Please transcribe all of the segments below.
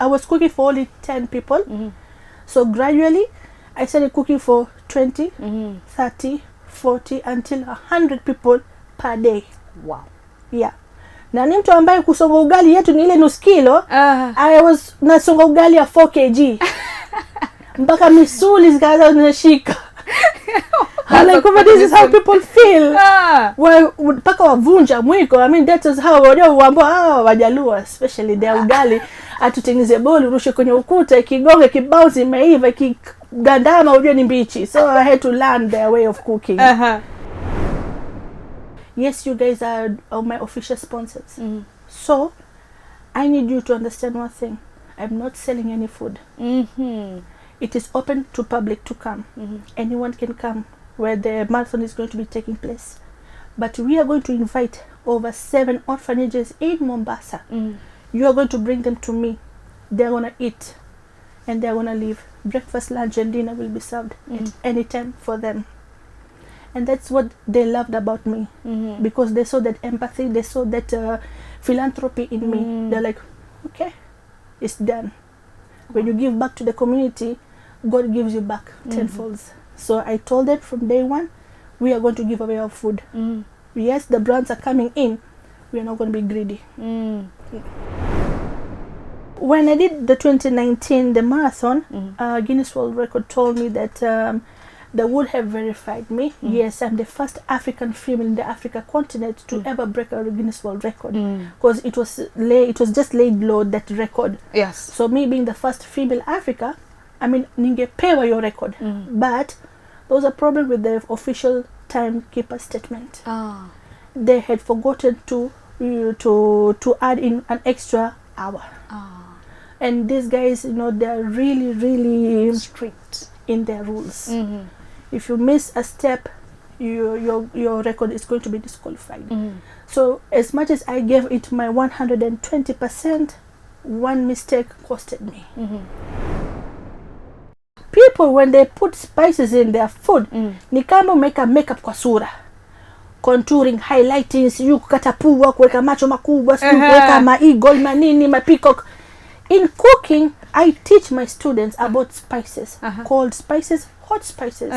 I was cooking for only 10 people. So gradually, I started cooking for 20, 30, 40 until 100 people per day. Wow. Yeah. Na ni mtu ambaye kusonga ugali yetu ni ile nusu kilo. I was nasonga ugali ya 4 kg. Mpaka misuli zikaanza zinashika. Like, this is how people feel. Mpaka wavunja mwiko. I mean, that is how Wajaluo, especially their ugali, atutengeneze boli urushe kwenye ukuta, ikigonga kibounce imeiva, ikigandama ujue ni mbichi. So I had to learn their way of cooking. Yes, you guys are my official sponsors. So I need you to understand one thing. I'm not selling any food. It is open to public to come. Anyone can come where the marathon is going to be taking place. But we are going to invite over 7 orphanages in Mombasa. You are going to bring them to me. They're going to eat and they're going to leave. Breakfast, lunch and dinner will be served at any time for them. And that's what they loved about me. Because they saw that empathy, they saw that philanthropy in me. They're like, okay, it's done. When you give back to the community, God gives you back tenfold. So I told them from day one, we are going to give away our food. Yes, the brands are coming in. We are not going to be greedy. Yeah. When I did the 2019, the marathon, Guinness World Record told me that they would have verified me. Yes, I'm the first African female in the Africa continent to ever break a Guinness World Record. Because it was just laid low, that record. Yes. So me being the first female Africa, I mean, ningepewa your record. But there was a problem with the official timekeeper statement. They had forgotten to add in an extra hour. And these guys, they're really, really strict in their rules. If you miss a step, your record is going to be disqualified. So as much as I gave it my 120%, one mistake costed me. People, when they put spices in their food, ni kama umeka makeup kwa sura. Contouring, highlighting, siju kukata pua, kuweka macho makubwa, siju kuweka ma-eagle, manini, ma-peacock. In cooking, I teach my students about spices. Cold spices, hot spices.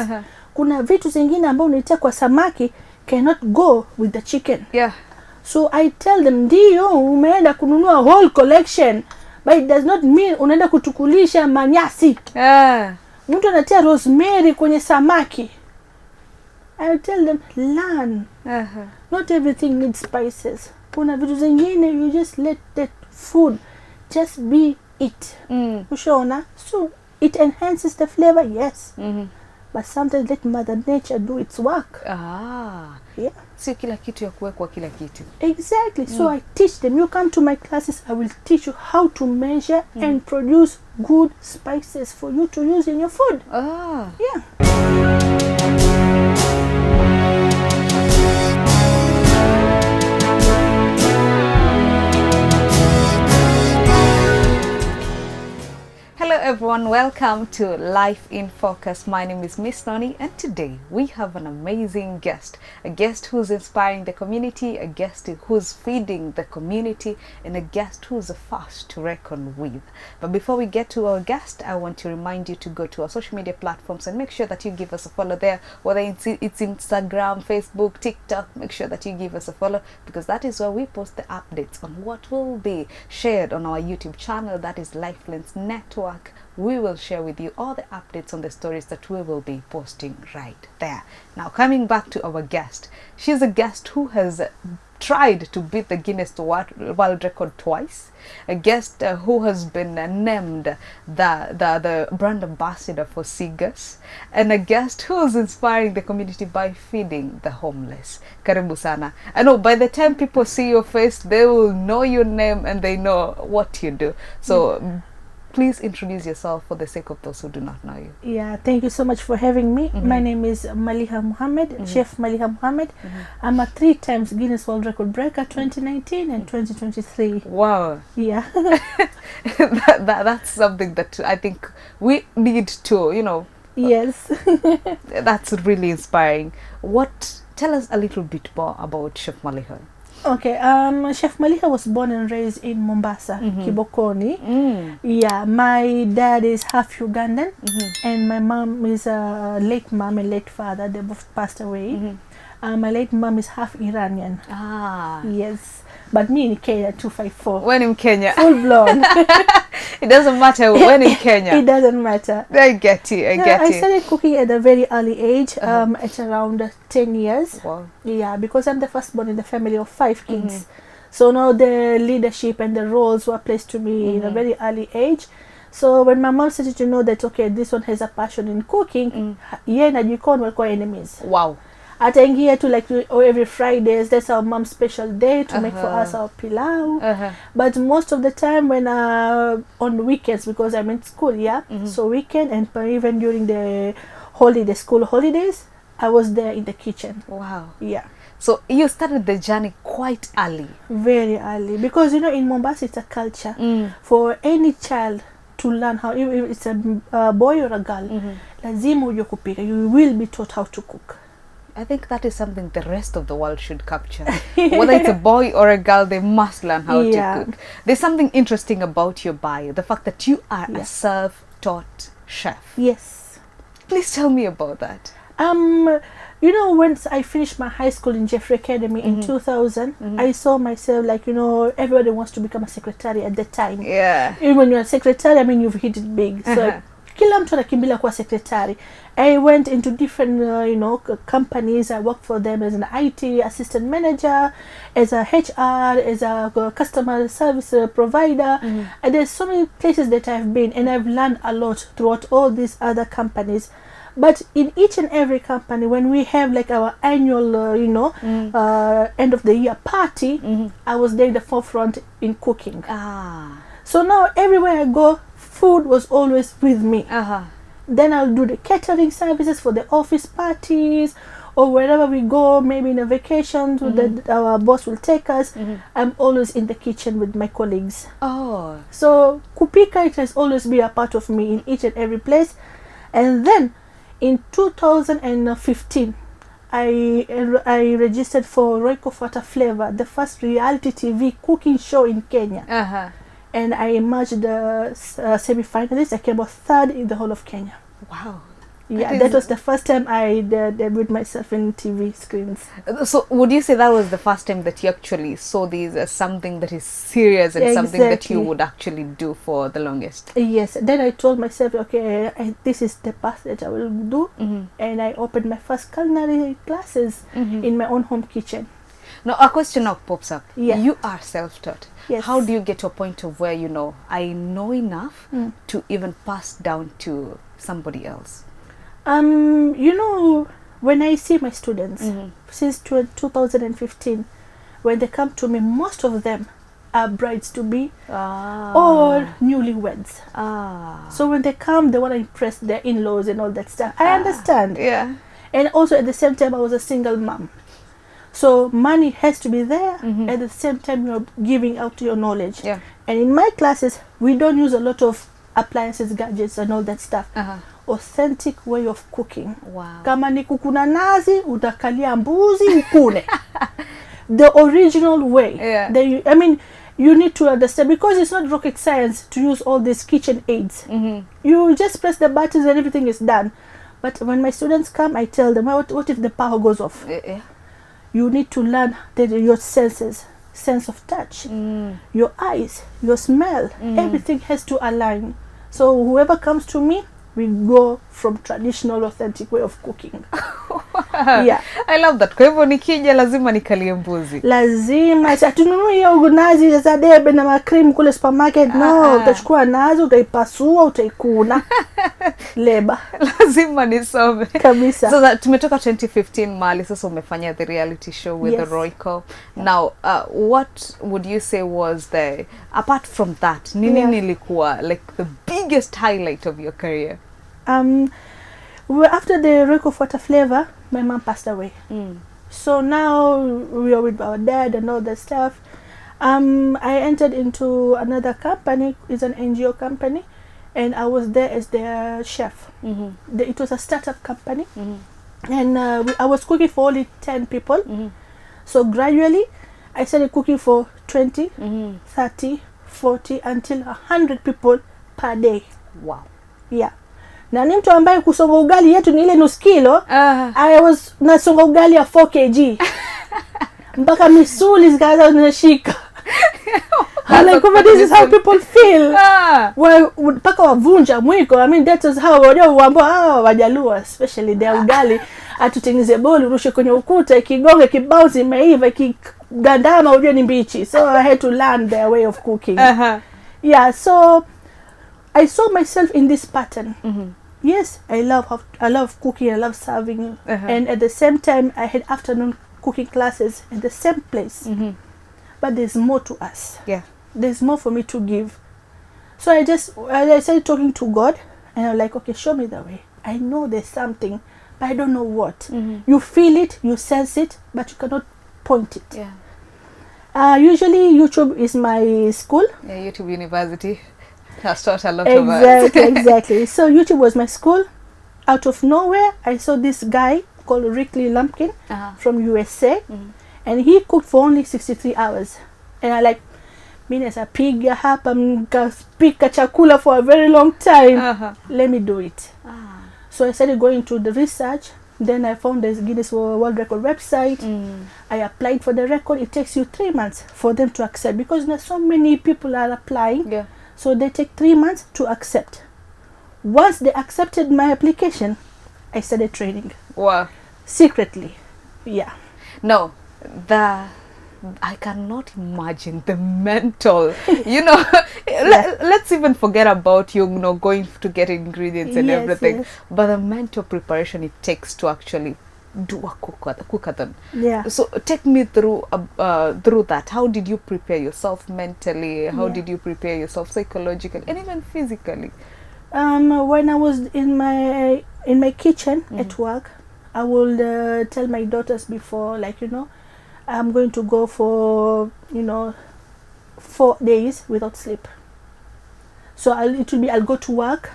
Kuna vitu zingine ambao unitia kwa samaki cannot go with the chicken. So I tell them, ndio umeenda kununua whole collection, but it does not mean unaenda kutukulisha manyasi. Mtu anatia rosemary kwenye samaki. I tell them, learn. Not everything needs spices. Kuna vitu zingine, you just let that food just be it. Ushaona? So it enhances the flavor, yes. But sometimes let Mother Nature do its work. Yeah. Sio kila kitu ya kuwekwa kila kitu. Exactly. So I teach them. You come to my classes, I will teach you how to measure and produce good spices for you to use in your food. Yeah. Hello everyone, welcome to Life in Focus. My name is Miss Noni and today we have an amazing guest. A guest who's inspiring the community, a guest who's feeding the community, and a guest who's a force to reckon with. But before we get to our guest, I want to remind you to go to our social media platforms and make sure that you give us a follow there. Whether it's Instagram, Facebook, TikTok, make sure that you give us a follow because that is where we post the updates on what will be shared on our YouTube channel, that is Lifelines Network. We will share with you all the updates on the stories that we will be posting right there. Now, coming back to our guest, she's a guest who has tried to beat the Guinness World Record twice, a guest who has been named the brand ambassador for Seagulls, and a guest who's inspiring the community by feeding the homeless. Karibu sana. I know by the time people see your face, they will know your name and they know what you do. So please introduce yourself for the sake of those who do not know you. Yeah, thank you so much for having me. My name is Maliha Mohammed, Chef Maliha Mohammed. I'm a 3 times Guinness World Record breaker, 2019 and 2023. Wow. Yeah. That's something that I think we need to, Yes. That's really inspiring. Tell us a little bit more about Chef Maliha. Okay, Chef Maliha was born and raised in Mombasa, Kibokoni. Yeah, my dad is half Ugandan, and my mom is a late mom and late father. They both passed away. My late mom is half Iranian. Yes, but me in Kenya, 254. When in Kenya? Full blown. It doesn't matter when in Kenya. It doesn't matter. I get you. I started cooking at a very early age, at around 10 years. Wow. Yeah, because I'm the firstborn in the family of 5 kids. So now the leadership and the roles were placed to me in a very early age. So when my mom started to know that, okay, this one has a passion in cooking, yeye na jikoni walikuwa enemies. Wow. Ataingia to like every Fridays, that's our mom's special day to make for us our pilau. But most of the time when on weekends, because I'm in school, so weekend and even during the school holidays, I was there in the kitchen. Wow. Yeah. So you started the journey quite early. Very early, because in Mombasa it's a culture for any child to learn how, if it's a boy or a girl, lazima ujue kupika. You will be taught how to cook. I think that is something the rest of the world should capture. Whether it's a boy or a girl, they must learn how to cook. There's something interesting about your bio, the fact that you are a self-taught chef. Yes. Please tell me about that. Once I finished my high school in Jeffrey Academy in 2000, I saw myself like, everybody wants to become a secretary at that time. Yeah. Even when you're a secretary, I mean, you've hit it big. So kila mtu anakimbilia kuwa secretary. I went into different companies. I worked for them as an IT assistant manager, as a HR, as a customer service provider. And there's so many places that I've been, and I've learned a lot throughout all these other companies. But in each and every company, when we have like our annual end of the year party, I was there in the forefront in cooking. So now everywhere I go, food was always with me. Then I'll do the catering services for the office parties, or wherever we go, maybe in a vacation that our boss will take us. I'm always in the kitchen with my colleagues. So kupika, it has always been a part of me in each and every place. And then in 2015, I registered for Royco Flavor, the first reality TV cooking show in Kenya. And I emerged the semi-finalist. I came out 3rd in the whole of Kenya. Wow. Yeah, that was the first time I debuted myself in TV screens. So would you say that was the first time that you actually saw these as something that is serious and something that you would actually do for the longest? Yes. Then I told myself, okay, this is the path that I will do. And I opened my first culinary classes in my own home kitchen. Now, a question now pops up. Yeah. You are self-taught. Yes. How do you get to a point of where, I know enough to even pass down to somebody else? When I see my students, since 2015, when they come to me, most of them are brides-to-be or newlyweds. So when they come, they want to impress their in-laws and all that stuff. I understand. Yeah. And also at the same time, I was a single mom. So money has to be there. At the same time, you're giving out your knowledge. Yeah. And in my classes, we don't use a lot of appliances, gadgets, and all that stuff. Authentic way of cooking. Wow. Kama ni kukuna nazi, utakalia mbuzi ukune. The original way. Yeah. You need to understand, because it's not rocket science to use all these kitchen aids. You just press the buttons and everything is done. But when my students come, I tell them, what if the power goes off? Yeah. You need to learn your senses, sense of touch, your eyes, your smell, everything has to align. So whoever comes to me, we go from traditional authentic way of cooking. Yeah. I love that. Kwa hivyo nikija lazima nikalie mbuzi. Lazima atununue hiyo nazi za debe na makrim kule supermarket. No, utachukua nazi, utaipasua, utaikuna. Leba. Lazima nisome. Kabisa. So tumetoka 2015 mali, sasa umefanya the reality show with the Royco. Now, what would you say was apart from that, nini nilikuwa like the biggest highlight of your career? After the Royco Flavor, my mom passed away. So now we are with our dad and all that stuff. I entered into another company. It's an NGO company, and I was there as their chef. It was a startup company, and I was cooking for only 10 people. So gradually I started cooking for 20, 30, 40 until 100 people per day. Wow. Yeah. Na ni mtu ambaye kusonga ugali yetu ni ile nusu kilo. I was nasonga ugali ya 4 kg. Mpaka misuli zikaanza zinashika. Like, this is how people feel. Mpaka wavunja mwiko. I mean, that is how Wajaluo, especially their ugali, atutengeneze boli, urushe kwenye ukuta, ikigonga, kibounce, imeiva, ikigandama, ujue ni mbichi. So I had to learn their way of cooking. Yeah, so I saw myself in this pattern. Yes, I love cooking, I love serving. And at the same time, I had afternoon cooking classes at the same place. But there's more to us. Yeah. There's more for me to give. So I started talking to God, and I'm like, okay, show me the way. I know there's something, but I don't know what. You feel it, you sense it, but you cannot point it. Yeah. Usually YouTube is my school. Yeah, YouTube University has taught a lot of us. Exactly. So YouTube was my school. Out of nowhere, I saw this guy called Rickley Lumpkin from USA, and he cooked for only 63 hours. And I like, mimi napiga hapa nikapika chakula for a very long time. Let me do it. So I started going to the research. Then I found this Guinness World Record website. I applied for the record. It takes you 3 months for them to accept, because there's so many people are applying. Yeah. So they take 3 months to accept. Once they accepted my application, I started training. Wow. Secretly. Yeah. No, I cannot imagine the mental, let's even forget about going to get ingredients and everything, but the mental preparation it takes to actually do a cookathon. Yeah. So take me through that. How did you prepare yourself mentally? How did you prepare yourself psychologically and even physically? When I was in my kitchen at work, I would tell my daughters before, like, I'm going to go for 4 days without sleep. So I'll go to work,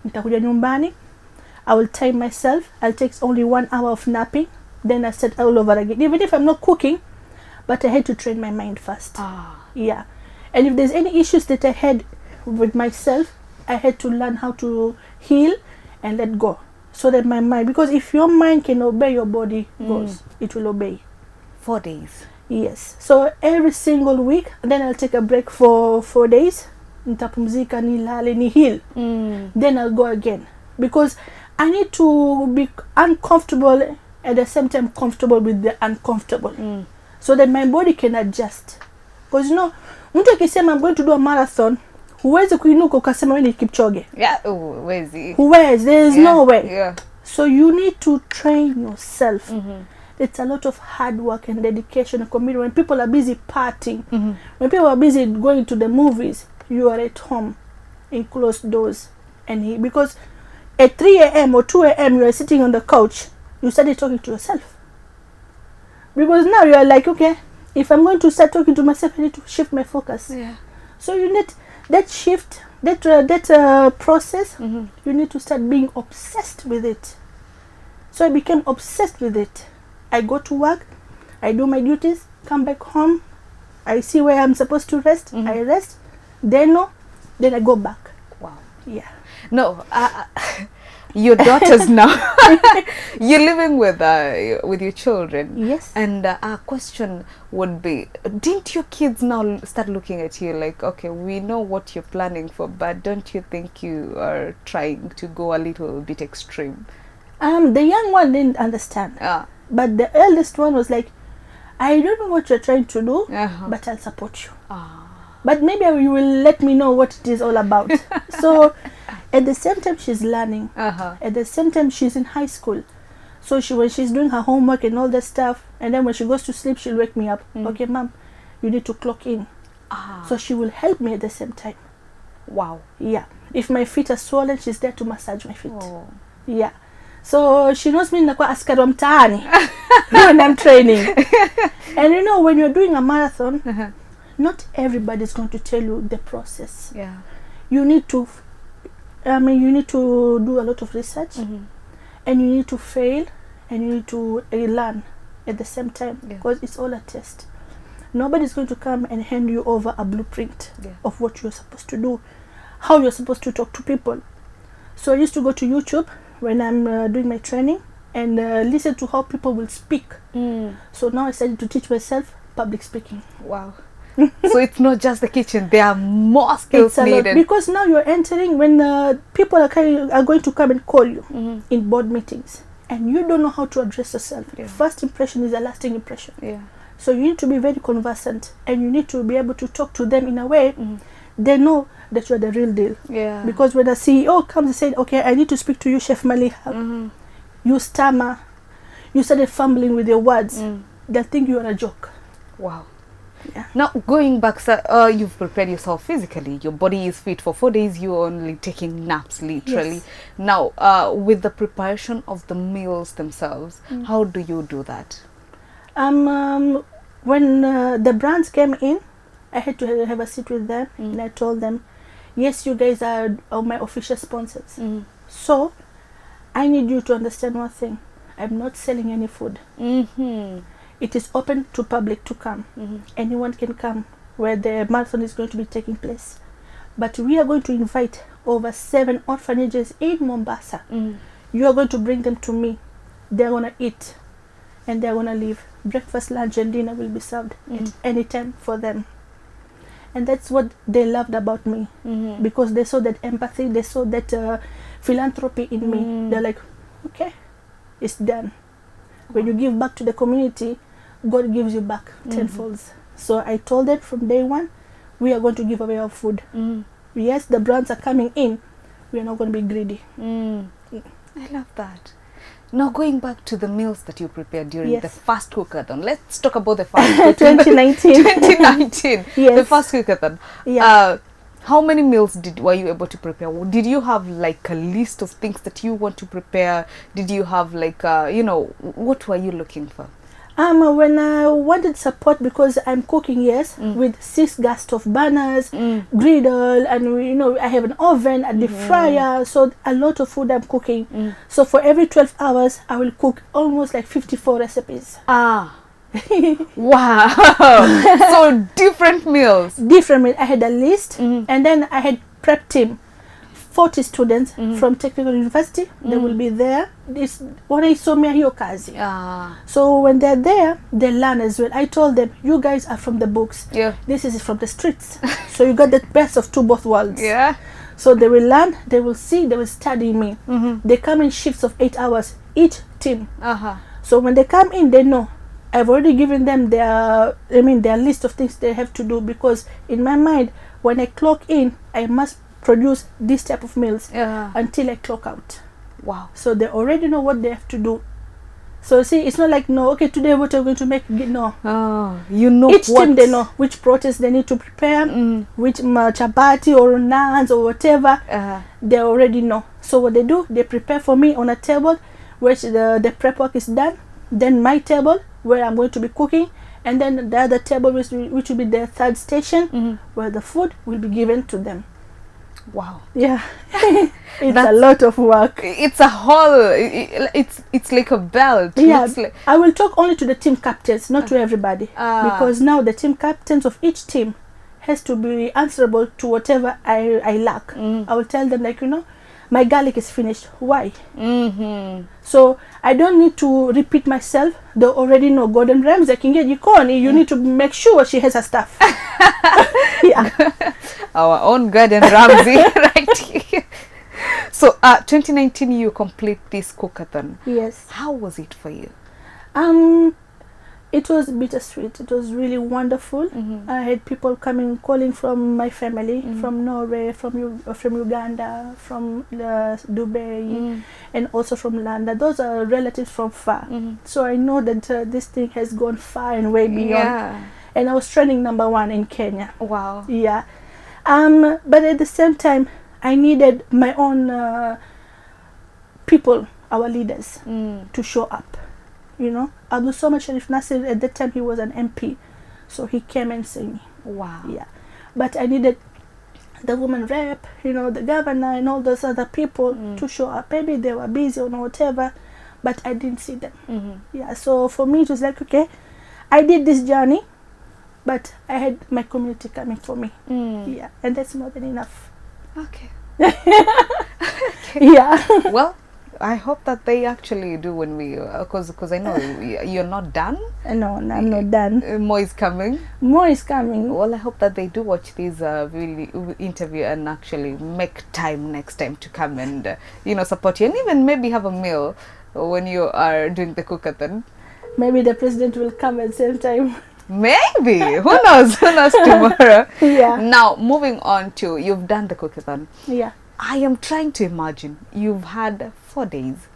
nitakuja nyumbani, I will time myself, I'll take only 1 hour of napping, then I start all over again, even if I'm not cooking, but I had to train my mind first. Yeah. And if there's any issues that I had with myself, I had to learn how to heal and let go, so that my mind, because if your mind can obey, your body goes, it will obey. 4 days. Yes. So every single week, then I'll take a break for 4 days. Nitapumzika, nilale, ni heal. Then I'll go again, because I need to be uncomfortable at the same time comfortable with the uncomfortable, so that my body can adjust. Because mtu akisema I'm going to do a marathon, huwezi kuinuka ukasema wewe ni Kipchoge. Yeah, huwezi. There is no way. Yeah. So you need to train yourself. It's a lot of hard work and dedication and commitment. When people are busy partying, when people are busy going to the movies, you are at home in closed doors. And because at 3 a.m. or 2 a.m. you are sitting on the couch, you started talking to yourself. Because now you are like, okay, if I'm going to start talking to myself, I need to shift my focus. Yeah. So you need that shift, that process, you need to start being obsessed with it. So I became obsessed with it. I go to work, I do my duties, come back home, I see where I'm supposed to rest, I rest, then I go back. Wow. Yeah. No, your daughters now, you're living with your children. Yes. And our question would be, didn't your kids now start looking at you like, okay, we know what you're planning for, but don't you think you are trying to go a little bit extreme? The young one didn't understand. But the eldest one was like, I don't know what you're trying to do, but I'll support you. But maybe you will let me know what it is all about. So at the same time she's learning. At the same time she's in high school. So when she's doing her homework and all that stuff, and then when she goes to sleep, she'll wake me up. Okay, mom, you need to clock in. So she will help me at the same time. Wow. Yeah. If my feet are swollen, she's there to massage my feet. Yeah. So she knows me nakwa askari wa mtaani when I'm training. And when you're doing a marathon, not everybody is going to tell you the process. Yeah. You need to do a lot of research, and you need to fail, and you need to learn at the same time, because it's all a test. Nobody's going to come and hand you over a blueprint Yeah. of what you're supposed to do, how you're supposed to talk to people. So I used to go to YouTube when I'm doing my training and listen to how people will speak. So now I started to teach myself public speaking. Wow. So it's not just the kitchen. There are more skills It's a lot, needed. because now you're entering when people are going to come and call you in board meetings, and you don't know how to address yourself. Yeah. First impression is a lasting impression. Yeah. So you need to be very conversant, and you need to be able to talk to them in a way they know that you're the real deal. Yeah. Because when a CEO comes and says, okay, I need to speak to you, Chef Maliha, you stammer, you started fumbling with your words, they'll think you're a joke. Wow. Yeah. Now, going back, sir, you've prepared yourself physically. Your body is fit for 4 days. You're only taking naps, literally. Yes. Now, with the preparation of the meals themselves, how do you do that? When the brands came in, I had to have a sit with them, and I told them, yes, you guys are my official sponsors. So I need you to understand one thing. I'm not selling any food. It is open to public to come. Anyone can come where the marathon is going to be taking place. But we are going to invite over 7 orphanages in Mombasa. You are going to bring them to me. They're going to eat and they're going to leave. Breakfast, lunch and dinner will be served at any time for them. And that's what they loved about me, because they saw that empathy, they saw that philanthropy in me. They're like, okay, it's done. When you give back to the community, God gives you back tenfold. So I told them from day one, we are going to give away our food. Yes, the brands are coming in. We are not going to be greedy. I love that. Now, going back to the meals that you prepared during Yes. the first cookathon, let's talk about the first cookathon. 2019. 2019. Yes. The first cookathon. Yeah. How many meals were you able to prepare? Did you have like a list of things that you want to prepare? Did you have like, what were you looking for? When I wanted support, because I'm cooking, with 6 gas stove burners, griddle, and I have an oven, a deep fryer, so a lot of food I'm cooking. So for every 12 hours, I will cook almost like 54 recipes. Wow. So different meals. Different meals. I had a list, and then I had prep team. 40 students from Technical University, they will be there. This wanaisomea hiyo kazi. So when they're there, they learn as well. I told them, you guys are from the books. Yeah. This is from the streets. So you got the best of both worlds. Yeah. So they will learn, they will see, they will study me. They come in shifts of 8 hours, each team. So when they come in, they know. I've already given them their list of things they have to do, because in my mind, when I clock in, I must produce this type of meals until I clock out. Wow. So they already know what they have to do. So see, it's not like, no, okay, today what are we going to make? No. You know, each team, they know which proteins they need to prepare, which chapati or naans or whatever. They already know. So what they do, they prepare for me on a table, which the prep work is done. Then my table, where I'm going to be cooking, and then the other table, which will be the third station, where the food will be given to them. Wow. Yeah. It's a lot of work. It's a whole, it's like a belt. Yeah. Like, I will talk only to the team captains, not to everybody. Because now the team captains of each team has to be answerable to whatever I lack. I will tell them, like, my garlic is finished. Why? So I don't need to repeat myself. They already know. Gordon Ramsay, you need to make sure she has her stuff. Yeah. Our own Gordon Ramsay right here. So 2019 you complete this cookathon. Yes. How was it for you? It was bittersweet. It was really wonderful. I had people calling from my family, from Norway, from Uganda, from Dubai, and also from London. Those are relatives from far. So I know that this thing has gone far and way beyond. Yeah. And I was trending #1 in Kenya. Wow. Yeah. But at the same time, I needed my own people, our leaders, to show up. Abdul Somad Sharif Nasir, at that time he was an MP, so he came and sang me. Wow. Yeah. But I needed the woman rep, the governor and all those other people to show up. Maybe they were busy or whatever, but I didn't see them. Yeah. So for me, it was like, okay, I did this journey. but I had my community coming for me. Mm. Yeah, and that's more than enough. Okay. Yeah. Well, I hope that they actually do when we, because I know you're not done. No, I'm not done. More is coming. More is coming. Well, I hope that they do watch this really interview and actually make time next time to come and support you, and even maybe have a meal when you are doing the cookathon. Maybe the president will come at the same time. Maybe. Who knows? Who knows tomorrow? Yeah. Now, moving on to, you've done the cookathon. Yeah. I am trying to imagine you've had 4 days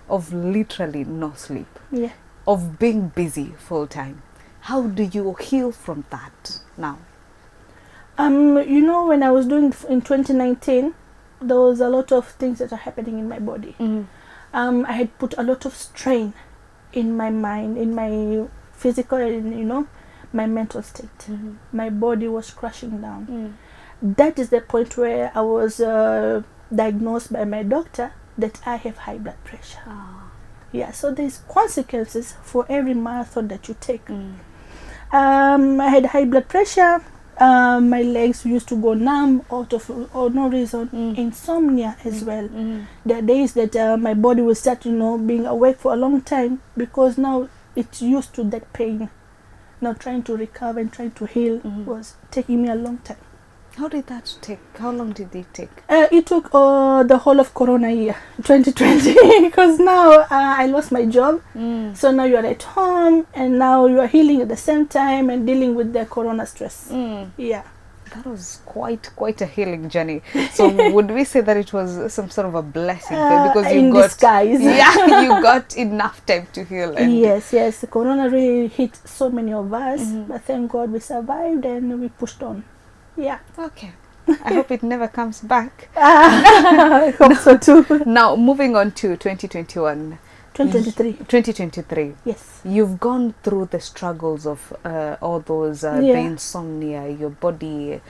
of literally no sleep, Yeah. of being busy full time. How do you heal from that now? When I was doing in 2019, there was a lot of things that are happening in my body. I had put a lot of strain in my mind, in my physical, and my mental state. My body was crashing down. That is the point where I was diagnosed by my doctor that I have high blood pressure. Yeah, so there's consequences for every marathon that you take. I had high blood pressure. My legs used to go numb or no reason. Insomnia as well. There are days that my body will start being awake for a long time, because now it's used to that pain. Now trying to recover and trying to heal was taking me a long time. How did that take? How long did it take? It took the whole of Corona year, 2020, because now I lost my job. So now you're at home, and now you are healing at the same time and dealing with the Corona stress. Yeah. That was quite a healing journey. So would we say that it was some sort of a blessing because you in got disguise? Yeah, you got enough time to heal. And Yes. Corona really hit so many of us, but thank God we survived and we pushed on. Yeah. Okay. I hope it never comes back. I hope so too. Now, moving on to 2021. 2023. Yes. You've gone through the struggles of all those, the insomnia, your body.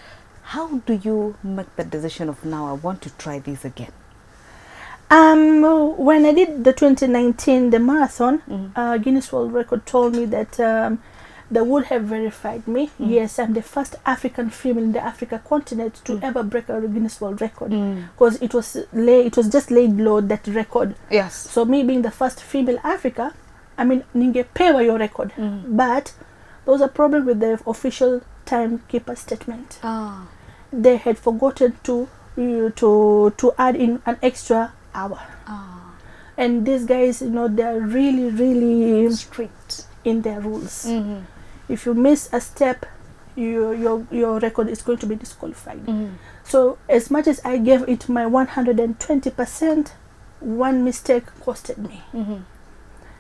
How do you make the decision of, now I want to try this again? When I did the 2019, the marathon, Guinness World Record told me that they would have verified me. Yes, I'm the first African female in the Africa continent to ever break a Guinness World Record, because it was just laid low, that record. Yes. So me being the first female Africa, I mean, ningepewa your record, but there was a problem with the official timekeeper statement. They had forgotten to add in an extra hour. And these guys, they're really strict in their rules. If you miss a step, your record is going to be disqualified. So as much as I gave it my 120%, one mistake costed me.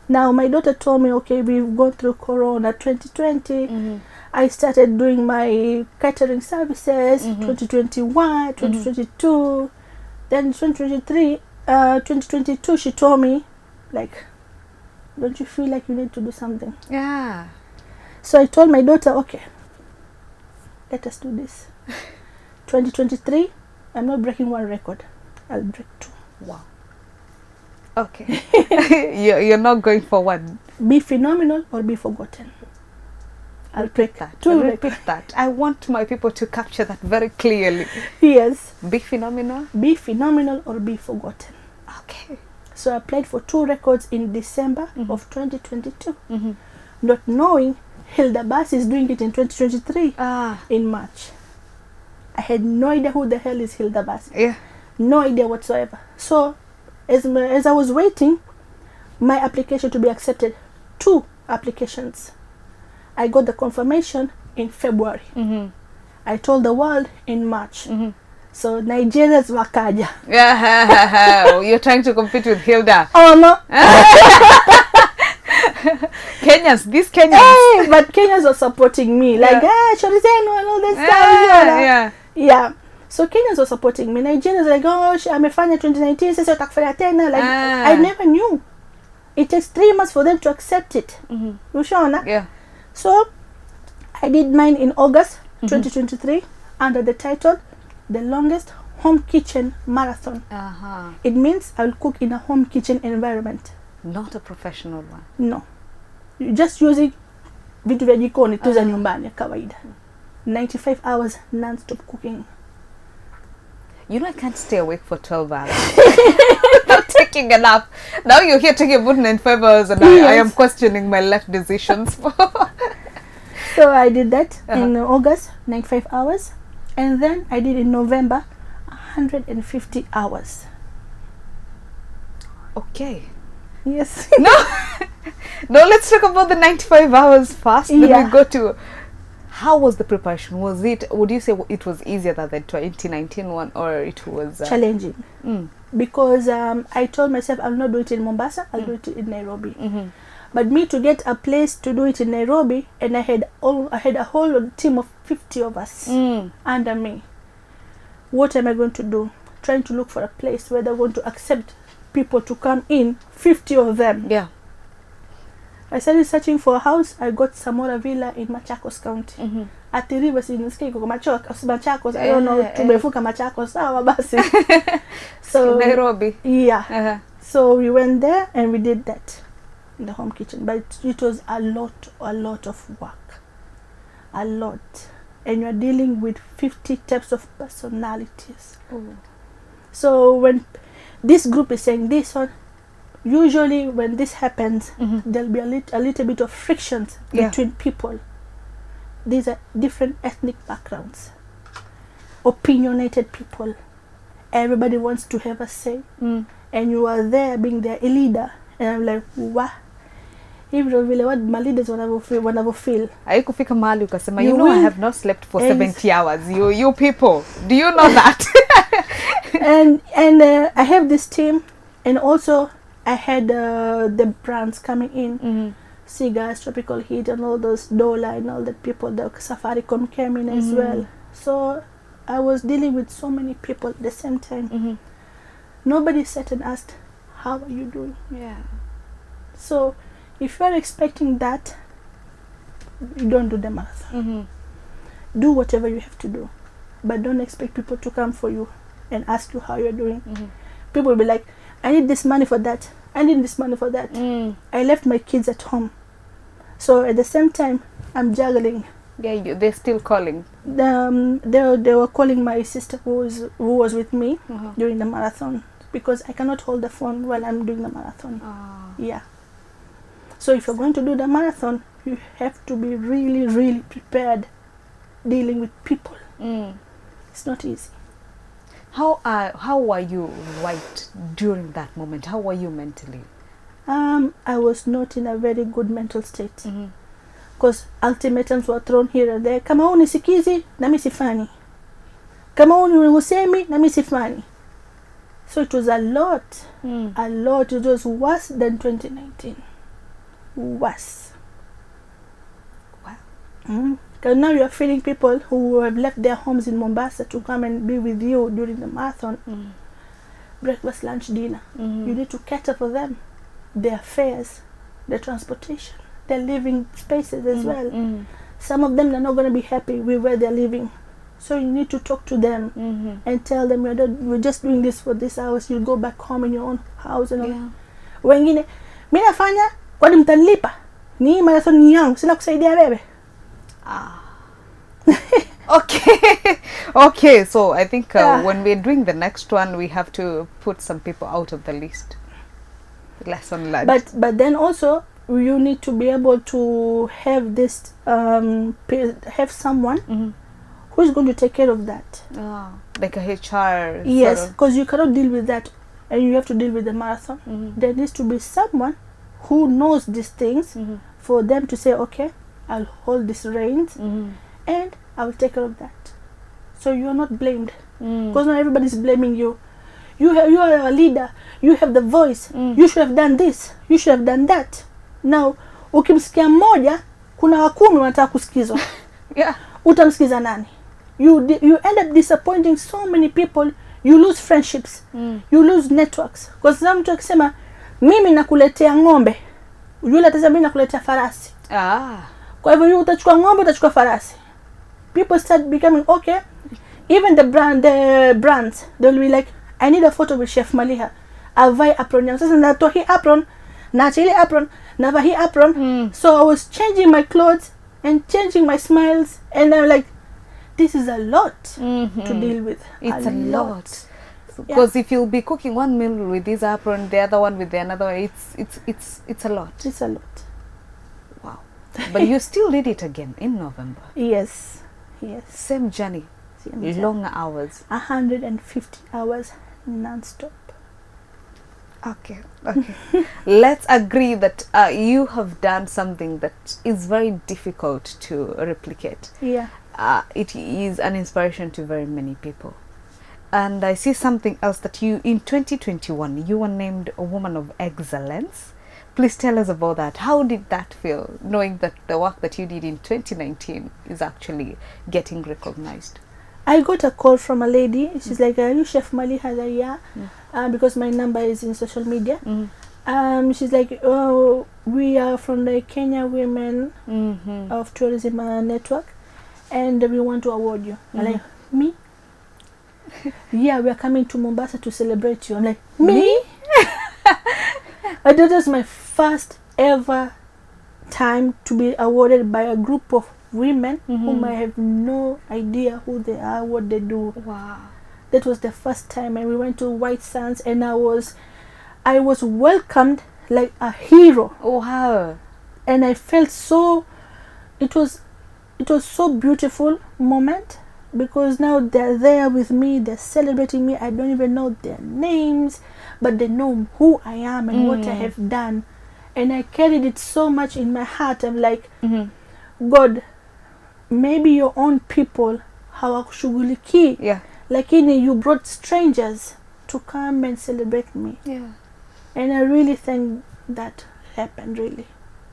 Now my daughter told me, okay, we've gone through Corona 2020. I started doing my catering services 2021, 2022. Then 2023, 2022, she told me, like, don't you feel like you need to do something? Yeah. So I told my daughter, okay, let us do this. 2023, I'm not breaking one record. I'll break 2. Wow. Okay. You're not going for one. Be phenomenal or be forgotten. I'll break that. 2 Repeat that. I want my people to capture that very clearly. Yes. Be phenomenal. Be phenomenal or be forgotten. Okay. So I played for 2 records in December of 2022. Not knowing Hilda Bass is doing it in 2023 in March. I had no idea who the hell is Hilda Bass. Yeah. No idea whatsoever. So as I was waiting my application to be accepted, 2 applications, I got the confirmation in February. I told the world in March. So Nigerians wakaja. Yeah, you're trying to compete with Hilda. Oh no. These Kenyans. Hey, but Kenyans are supporting me. Like, Shorizeno and all this stuff. Yeah. So Kenyans were supporting me. Nigerians are like, oh, amefanya 2019, sasa utakufanya tena. Like, I never knew. It takes 3 months for them to accept it. Ushaona? Yeah. So I did mine in August 2023 under the title The Longest Home Kitchen Marathon. It means I will cook in a home kitchen environment. Not a professional one. No. You're just using vitu vya jikoni tu za nyumbani kawaida. 95 hours non-stop cooking. You know, I can't stay awake for 12 hours. Not taking a nap. Now you're here taking about 95 hours and I am questioning my life decisions. So I did that in August, 95 hours. And then I did in November, 150 hours. Okay. Yes. No, let's talk about the 95 hours first. Then we go to, how was the preparation? Would you say it was easier than the 2019 one, or it was challenging? Because I told myself I'll not do it in Mombasa, I'll do it in Nairobi. But me to get a place to do it in Nairobi, and I had a whole team of 50 of us under me. What am I going to do? Trying to look for a place where they're going to accept people to come in, 50 of them. Yeah. I started searching for a house. I got Samora Villa in Machakos County. At the river, Machakos. I don't know, tumevuka Machakos, sawa basi. So Nairobi. Yeah. So we went there and we did that in the home kitchen. But it was a lot of work. A lot. And you're dealing with 50 types of personalities. So when this group is saying this one, usually when this happens, there'll be a little bit of frictions between people. These are different ethnic backgrounds, opinionated people. Everybody wants to have a say, and you are there being their leader. And I'm like, what? Hivyo vile what my leaders wanavyofeel. Haikufika mahali ukasema, you know, I have not slept for 70 hours. You people, do you know that? and I have this team, and also I had the brands coming in, Cigars, Tropical Heat, and all those Dola and all the people. The Safaricom came in as well. So I was dealing with so many people at the same time. Nobody sat and asked, how are you doing? Yeah. So if you're expecting that, you don't do the marathon. Do whatever you have to do, but don't expect people to come for you and ask you how you're doing. People will be like, I need this money for that, I need this money for that. I left my kids at home, so at the same time I'm juggling. Yeah, they're still calling. They were calling my sister who was with me during the marathon, because I cannot hold the phone while I'm doing the marathon. Yeah. So if you're going to do the marathon, you have to be really, really prepared dealing with people. It's not easy. How were you right during that moment? How were you mentally? I was not in a very good mental state, because ultimatums were thrown here and there. Kama huni sikizi, nami sifanyi. Kama huni husemi, nami sifanyi. So it was a lot. It was worse than 2019. Worse. Wow. Because now you are feeling people who have left their homes in Mombasa to come and be with you during the marathon. Breakfast, lunch, dinner. You need to cater for them. Their fares, their transportation, their living spaces as well. Some of them are not going to be happy with where they're living. So you need to talk to them and tell them, we're just doing this for this hours. You'll go back home in your own house and all. Wengine, mimi nafanya kwani mtanilipa? Ni marathon ni yangu, sina kusaidia bebe. Okay, so I think when we're doing the next one, we have to put some people out of the list. Lesson learned. But then also you need to be able to have this have someone who's going to take care of that. Like a HR. Yes, because you cannot deal with that, and you have to deal with the marathon. There needs to be someone who knows these things for them to say, okay, I'll hold this reins and I'll take care of that. So you are not blamed, because not everybody's blaming you. You are a leader. You have the voice. You should have done this. You should have done that. Now, ukimsikia mmoja, kuna 10 wanataka kusikizwa. Utamsikiza nani? You end up disappointing so many people. You lose friendships. You lose networks. Because some mtu akisema mimi nakuletea ng'ombe, yule atasema mimi nakuletea farasi. Kwa hivyo yule utachukua ng'ombe, utachukua farasi. People start becoming okay. Even the brands, they'll be like, I need a photo with Chef Maliha. Avai apron yangu. Sasa natoa hii apron, naacha ile apron, navaa hii apron. So I was changing my clothes and changing my smiles, and I'm like, this is a lot to deal with. It's a lot. Because if you'll be cooking one meal with this apron, the other one with the another one, it's a lot. It's a lot. Wow. But you still did it again in November. Yes. Same journey. Longer hours. 150 hours non-stop. Okay. Let's agree that you have done something that is very difficult to replicate. Yeah. It is an inspiration to very many people. And I see something else that you, in 2021, you were named a Woman of Excellence. Please tell us about that. How did that feel, knowing that the work that you did in 2019 is actually getting recognized? I got a call from a lady. She's like, are you Chef Maliha? Yeah. Because my number is in social media. She's like, oh, we are from the Kenya Women of Tourism Network, and we want to award you. I'm like, me? Yeah, we are coming to Mombasa to celebrate you. I'm like, me? That was my first ever time to be awarded by a group of women whom I have no idea who they are, what they do. Wow. That was the first time, and we went to White Sands, and I was welcomed like a hero. Wow. And I felt so, it was so beautiful moment, because now they're there with me, they're celebrating me. I don't even know their names, but they know who I am and what I have done. And I carried it so much in my heart. I'm like, God, maybe your own people hawakushughulikii, lakini you brought strangers to come and celebrate me. Yeah. And I really think that happened, really.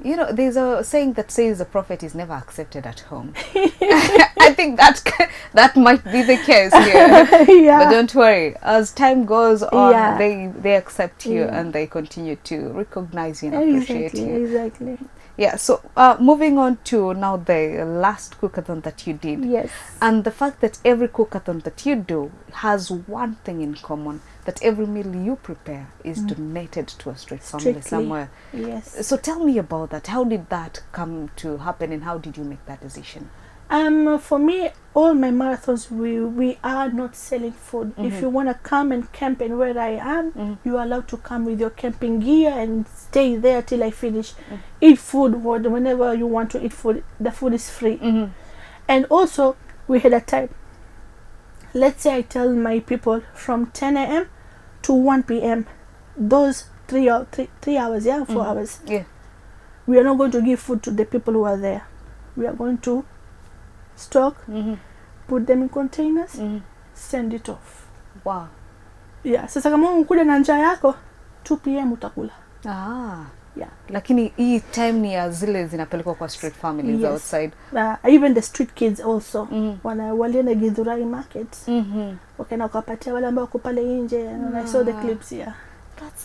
You know, there's a saying that says a prophet is never accepted at home. I think that might be the case here. Yeah. But don't worry, as time goes on, they accept you and they continue to recognize you and appreciate you. Exactly. Yeah, so moving on to now the last cookathon that you did. Yes. And the fact that every cookathon that you do has one thing in common, that every meal you prepare is donated to a street family somewhere. Yes. So tell me about that. How did that come to happen, and how did you make that decision? For me, all my marathons, we are not selling food. If you want to come and camp in where I am, you are allowed to come with your camping gear and stay there till I finish. Eat food whenever you want to eat food. The food is free. And also, we had a time. Let's say I tell my people from 10 a.m. to 1 p.m. Those 3 hours, 4 hours. Yeah. We are not going to give food to the people who are there. We are going to stock, put them in containers, send it off. Wow. Yeah, sasa kama unakuja na njaa yako 2 p.m. utakula. Yeah. Lakini hii time ni ya zile zinapelekwa kwa street families outside. Even the street kids also. Walienda Githurai market. Wakaenda wakapatia wale ambao wako pale nje, and I saw the clips here.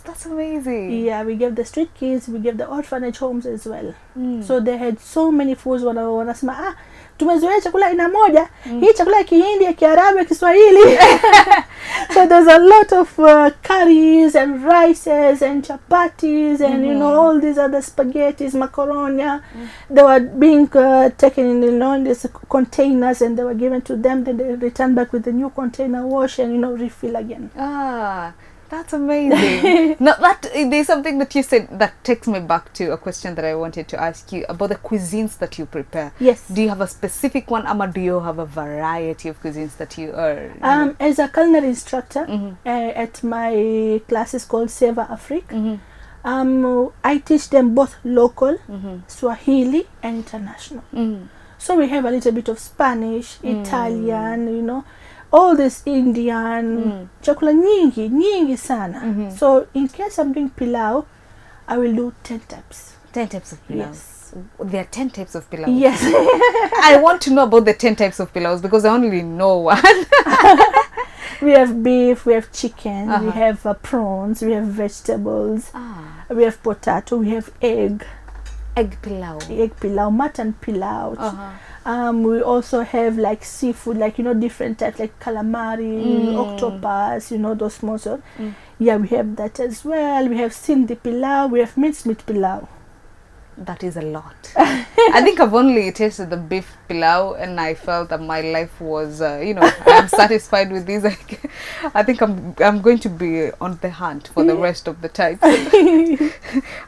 That's amazing. Yeah, we gave the street kids, we gave the orphanage homes as well. So they had so many foods. Wanasema tumezoea chakula aina moja, hii chakula ya Kihindi, ya Kiarabu, ya Kiswahili. So there's a lot of curries and rices and chapatis and you know all these other spaghettis, macaroni. They were being taken in these containers, and they were given to them. Then they returned back with the new container, wash and refill again. That's amazing. Now there's something that you said that takes me back to a question that I wanted to ask you about the cuisines that you prepare. Yes. Do you have a specific one, or do you have a variety of cuisines that you are? As a culinary instructor at my classes called Seva Afrique, I teach them both local, Swahili and international. So we have a little bit of Spanish, Italian, all this Indian, chakula nyingi sana. So in case I'm doing pilau, I will do 10 types. 10 types of pilau. Yes. There are 10 types of pilau. Yes. I want to know about the 10 types of pilaus because I only know one. We have beef, we have chicken, we have prawns, we have vegetables, we have potato, we have egg. Egg pilau. Egg pilau, mutton pilau. We also have like seafood, like, you know, different types, like calamari, octopus, you know, those small sort. Yeah, we have that as well. We have sindi pilau, we have minced pilau. That is a lot. I think I've only tasted the beef pilau and I felt that my life was, you know, I'm satisfied with this. I think I'm going to be on the hunt for the rest of the types.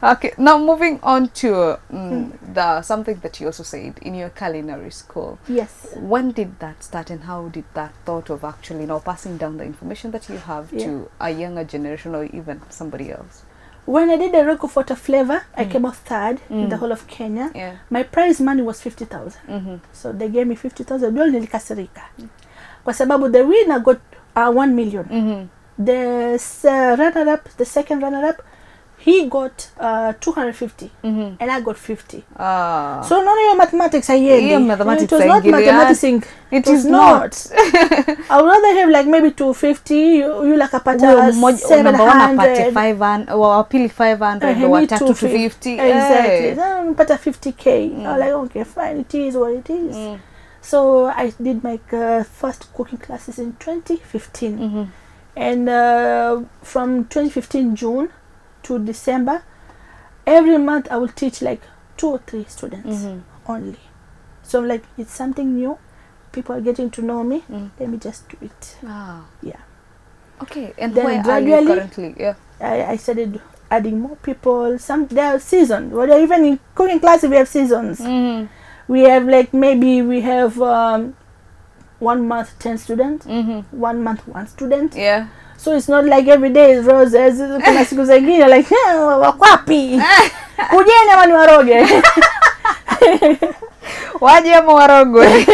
Okay, now moving on to the something that you also said in your culinary school. Yes. When did that start and how did that thought of actually, you know, passing down the information that you have to a younger generation or even somebody else? When I did the Roco Photo Flavor, I came out third in the whole of Kenya. Yeah. My prize money was 50,000. So they gave me 50,000. Ndio nilikasirika. Kwa sababu the winner got 1 million. The runner-up, the second runner-up, he got 250 and I got 50. So none of your mathematics are here. It was not mathematics. It is not. I would rather have like maybe 250. You like a pata 700. 500 or pili 500 or 250. Exactly. Then pata 50k. I'm like, okay, fine. It is what it is. So I did my first cooking classes in 2015, and from 2015 June to December, every month I will teach like 2 or 3 students only. So I'm like, it's something new. People are getting to know me. Let me just do it. Yeah. Okay. And then where gradually, are you currently? Yeah. I started adding more people. There are seasons. Well, even in cooking classes, we have seasons. We have like maybe we have 1 month 10 students, 1 month 1 student. Yeah. So it's not like every day is roses. Kuna siku zingine like wakwapi. Kujeni ama ni waroge. Waje ama warogwe.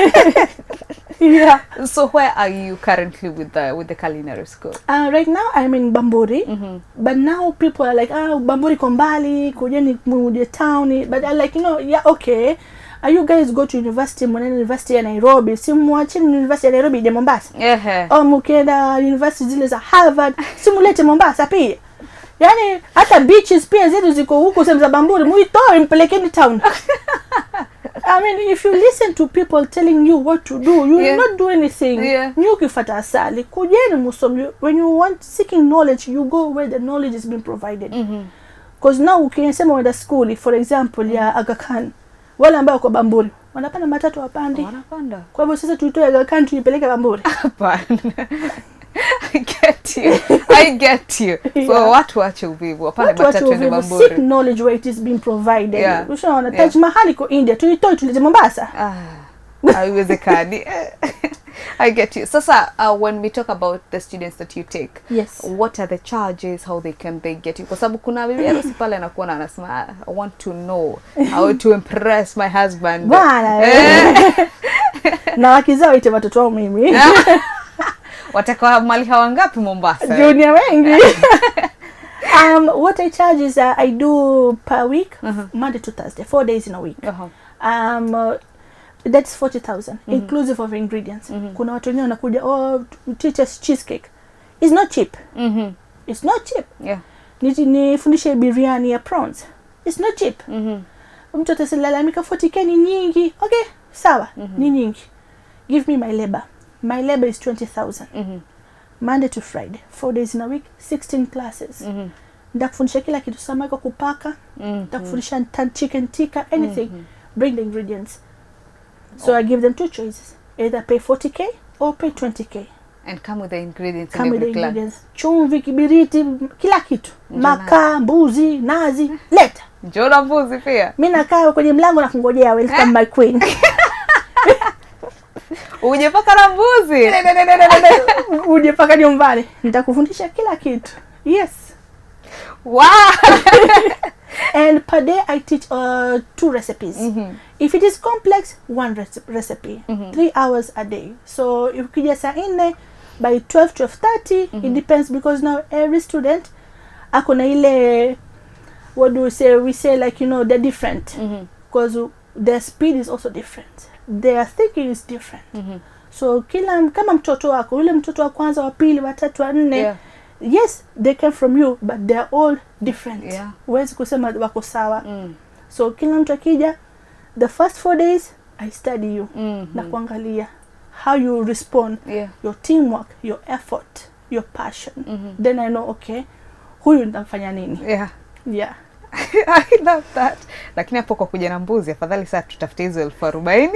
Yeah. So where are you currently with the culinary school? Right now I'm in Bamburi. But now people are like, Bamburi kombali, kujeni muje town. But I like, you know, yeah, okay. You guys go to university, University ya Nairobi. Si muacheni University ya Nairobi de Mombasa. Mkienda university zile za Harvard, si mulete Mombasa pia. Yani hata beaches pia zetu ziko huko sehemu za Bamburi, muitoe mpelekeni town. I mean, if you listen to people telling you what to do, you will not do anything. You kifuata asali. Kujeni musomi. When you want seeking knowledge, you go where the knowledge is being provided. Because now ukisema wenda school, for example, ya Aga Khan, wale ambao kwa Bamburi wanapanda matatu wapande. Wanapanda. Kwa hivyo sasa tuitoe Aga Khan tuipeleke Bamburi. Hapana. I get you. So watu waache uvivu. Wapande matatu twende Bamburi. Seek knowledge where it is being provided. Ushaona Taj Mahal iko India, tuitoe tulete Mombasa. Haiwezekani. I get you. Sasa when we talk about the students that you take, what are the charges, how they get you? Kwa sababu kuna bibi harusi pale anakuwa na anasema, I want to know how to impress my husband. Bwana. Na wakizao ite watoto wao mimi. Watakuwa Maliha wangapi Mombasa? Junior wengi. What I charge is I do per week, Monday to Thursday, 4 days in a week. That's 40,000 inclusive of ingredients. Kuna watu wengine wanakuja, teach us cheesecake. It's not cheap. It's not cheap. Yeah. Nifundishe biryani ya prawns. It's not cheap. Mtu atasilalamika 40k ni nyingi. Okay, sawa, ni nyingi. Give me my labor. My labor is 20,000. Monday to Friday, 4 days in a week, 16 classes. Ndakufundisha kila kitu, samaki kupaka, ndakufundisha chicken tikka, anything. Bring the ingredients. So I give them 2 choices. Either pay 40k or pay 20k. And come with the ingredients. Come with the ingredients. Chumvi, kibiriti, kila kitu. Makaa, mbuzi, nazi, leta. Njona mbuzi pia. Mimi nakaa kwenye mlango na kungojea, welcome my queen. Uje paka na mbuzi. Uje paka nyumbani. Nitakufundisha kila kitu. Yes. Wow. And per day I teach 2 recipes. If it is complex, 1 recipe. 3 hours a day. So if ukija saa 4 by 12:30, it depends, because now every student akona ile, what do we say? We say like, you know, they're different. Because their speed is also different. Their thinking is different. So kama mtoto wako, ule mtoto wa kwanza, wa pili, wa tatu, wa nne, yes, they came from you, but they're all different. Huwezi kusema wako sawa. So kila mtu akija, the first 4 days I study you. Na kuangalia how you respond, your teamwork, your effort, your passion. Then I know, okay, huyu nitafanya nini. Yeah. I love that. Lakini hapo kwa kuja na mbuzi, afadhali sasa tutafute hizo 40,000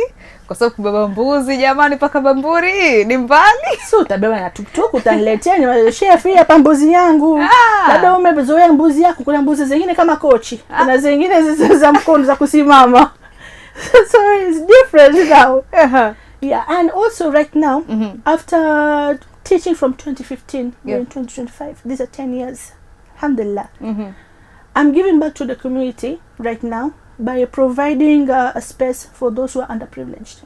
kwa sababu kubeba mbuzi jamani paka Bamburi ni mbali. So utabeba na tuktuk utaniletea ni chef hapa mbuzi yangu. Labda umezoea mbuzi yako, kuna mbuzi zingine kama kochi. Kuna zingine za mkono za kusimama. So it's different now. Yeah, and also right now after teaching from 2015 in 2025, these are 10 years. Alhamdulillah. I'm giving back to the community right now by providing a space for those who are underprivileged.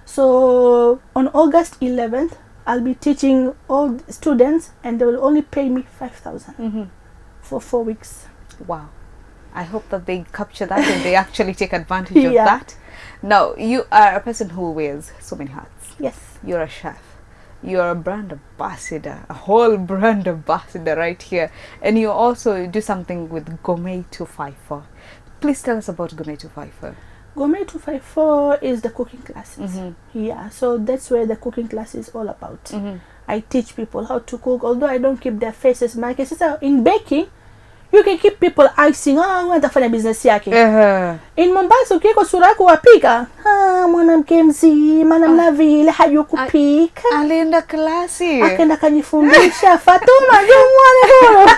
So on August 11th, I'll be teaching all students, and they will only pay me 5,000 for 4 weeks. Wow. I hope that they capture that and they actually take advantage of that. Now, you are a person who wears so many hats. Yes. You're a chef. You're a brand ambassador, a whole brand ambassador right here. And you also do something with Gourmet 254. Please tell us about Gourmet 254. Gourmet 254 is the cooking classes. Yeah, so that's where the cooking class is all about. I teach people how to cook, although I don't keep their faces. My sister, in baking, you can keep people icing. Watafanya business yake. In Mombasa ukiweka sura yako wapika, mwanamke mzima namna vile hajui kupika. Alienda klasi. Akaenda kujifundisha. Fatuma jumwane huyo.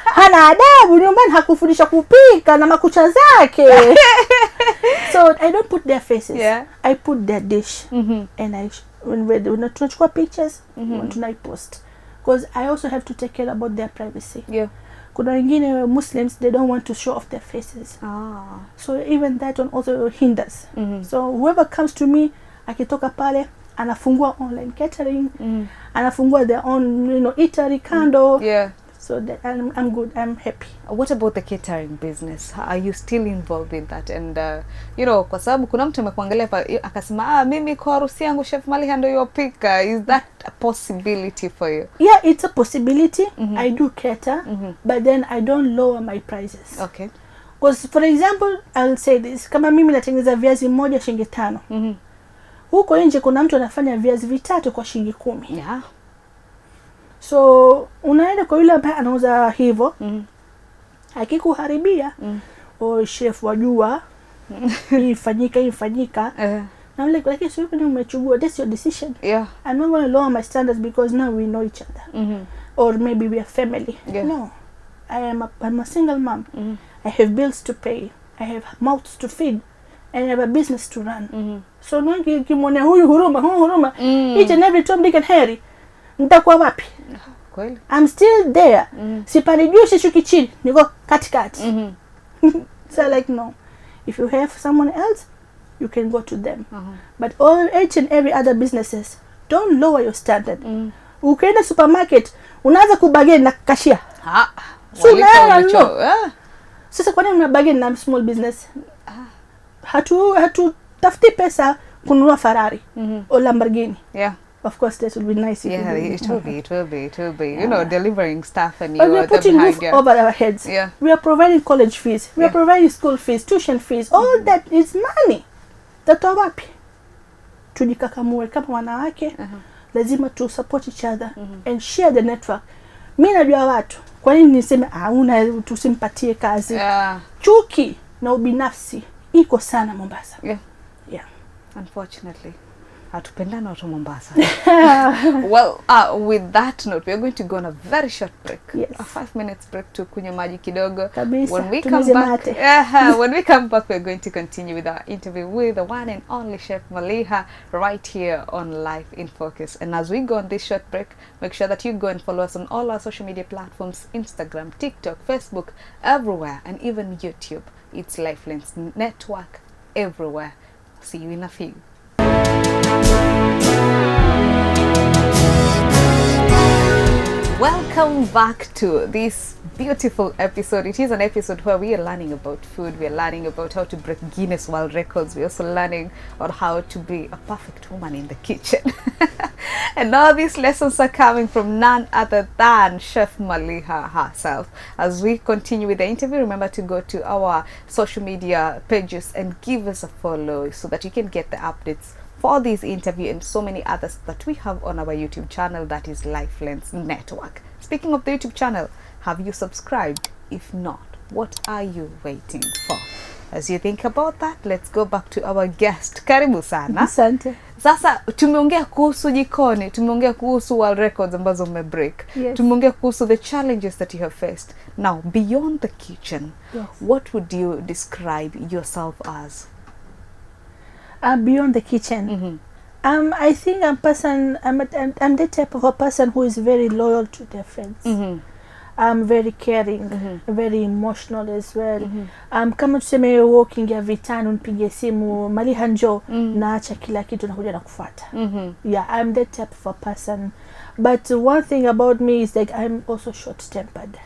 Hana adabu, nyumbani hakufundisha kupika na makucha zake. So I don't put their faces. I put their dish. And when tunachukua pictures, tuna post. Because I also have to take care about their privacy. Kuna wengine Muslims, they don't want to show off their faces. So even that one also hinders. So whoever comes to me, akitoka pale, anafungua online catering, anafungua their own, eatery kando. So that I'm good, I'm happy. What about the catering business? Are you still involved in that? And kwa sababu kuna mtu amekuangalia akasema mimi kwa harusi yangu Chef Maliha ndio yopika. Is that a possibility for you? Yeah, it's a possibility. I do cater, but then I don't lower my prices. Okay. Because for example, I'll say this, kama mimi natengeneza viazi moja shilingi 5. Huko nje kuna mtu anafanya viazi vitatu kwa shilingi 10. So unaenda kwa yule ambaye anauza hivyo, akikuharibia, chef wajua, ifanyika. I'm like, so you umechukua, that's your decision. I'm not going to lower my standards because now we know each other. Or maybe we are family. No. I'm a single mom. I have bills to pay. I have mouths to feed. And I have a business to run. So no kimwone huyu huruma. Each and every Tom, Dick and Harry. Nitakuwa wapi? Kweli. I'm still there. Sipani juu sishuki chini. Niko katikati. So like no. If you have someone else, you can go to them. But each and every other businesses, don't lower your standard. Ukienda supermarket, unaanza kubageni na cashier. Sasa kwa nini unabageni na small business? Hatu tafuti pesa kununua Ferrari or Lamborghini. Of course, that would be nice. It will be. Delivering stuff and but we're putting roof over our heads. We are providing college fees. We are providing school fees, tuition fees. All that is money. Tatoa wapi? Tujikakamue kama wanawake. Lazima to support each other and share the network. Mimi najua watu. Kwa nini niseme tusimpatie kazi? Chuki na ubinafsi iko sana Mombasa. Unfortunately. Hatupendana watu Mombasa. Well, with that note, we are going to go on a very short break. A 5 minutes break to kunywa maji kidogo. When we come back, we are going to continue with our interview with the one and only Chef Maliha right here on Life in Focus. And as we go on this short break, make sure that you go and follow us on all our social media platforms, Instagram, TikTok, Facebook, everywhere, and even YouTube. It's Lifelines Network everywhere. See you in a few. Welcome back to this beautiful episode. It is an episode where we are learning about food. We are learning about how to break Guinness World Records. We're also learning on how to be a perfect woman in the kitchen. And all these lessons are coming from none other than Chef Maliha herself. As we continue with the interview, remember to go to our social media pages and give us a follow so that you can get the updates for this interview and so many others that we have on our YouTube channel, that is Lifelens Network. Speaking of the YouTube channel, have you subscribed? If not, what are you waiting for? As you think about that, let's go back to our guest. Karibu sana. Asante. Sasa tumeongea kuhusu jikoni, tumeongea kuhusu world records ambazo umebreak. Yes. Tumeongea kuhusu the challenges that you have faced. Now, beyond the kitchen, Yes. what would you describe yourself as? Beyond the kitchen. I think I'm the type of a person who is very loyal to their friends. I'm very caring, very emotional as well. Kama tuseme walking ya vitani unipige simu Maliha njoo, naacha kila kitu nakuja na kufuata. Yeah, I'm that type of a person. But one thing about me is like I'm also short-tempered.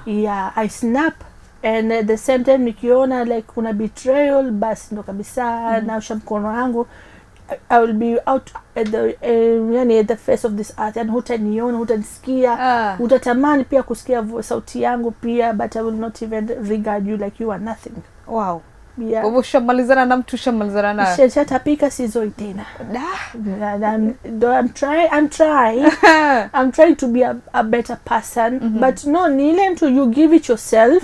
Yeah, I snap. And at the same time nikiona like kuna betrayal, basi ndo kabisa naosha mkono wangu. I will be out at the face of this earth, and hutaniona, hutanisikia, utatamani pia kusikia sauti yangu pia, but I will not even regard you like you are nothing. Wow. Yeah. Wewe ushamalizana na mtu, ushamalizana na Shatapika sizoi tena. I'm trying to be a better person, but no, ni ile mtu you give it yourself.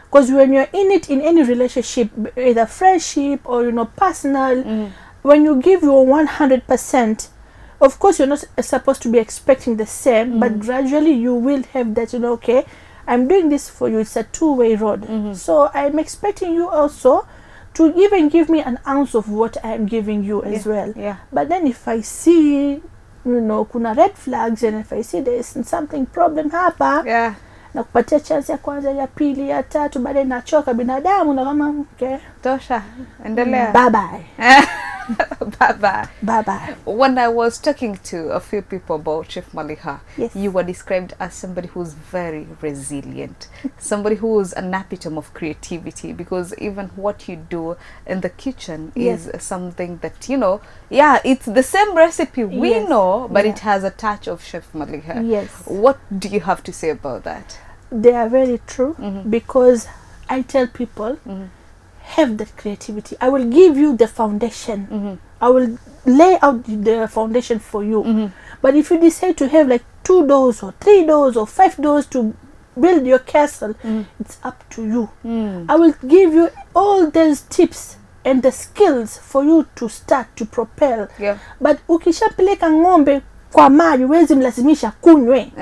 Because when you're in it, in any relationship, either friendship or personal, when you give your 100%, of course you're not supposed to be expecting the same, but gradually you will have that, okay, I'm doing this for you. It's a two-way road. So I'm expecting you also to even give me an ounce of what I'm giving you as well. Yeah. But then if I see, kuna red flags, and if I see there's something problem hapa, yeah, na kupatia chance ya kwanza, ya pili, ya tatu, baadaye nachoka binadamu na kama okay, tosha, endelea. Bye bye. Bye bye. When I was talking to a few people about Chef Maliha, yes, you were described as somebody who's very resilient, somebody who is an epitome of creativity, because even what you do in the kitchen is something that, yeah, it's the same recipe we know, but it has a touch of Chef Maliha. Yes. What do you have to say about that? They are very true, because I tell people, have that creativity. I will give you the foundation. I will lay out the foundation for you. But if you decide to have like 2 doors or 3 doors or 5 doors to build your castle, it's up to you. I will give you all those tips and the skills for you to start to propel. Yeah. But ukishapeleka ng'ombe kwa maji, wezi mlazimisha kunywe.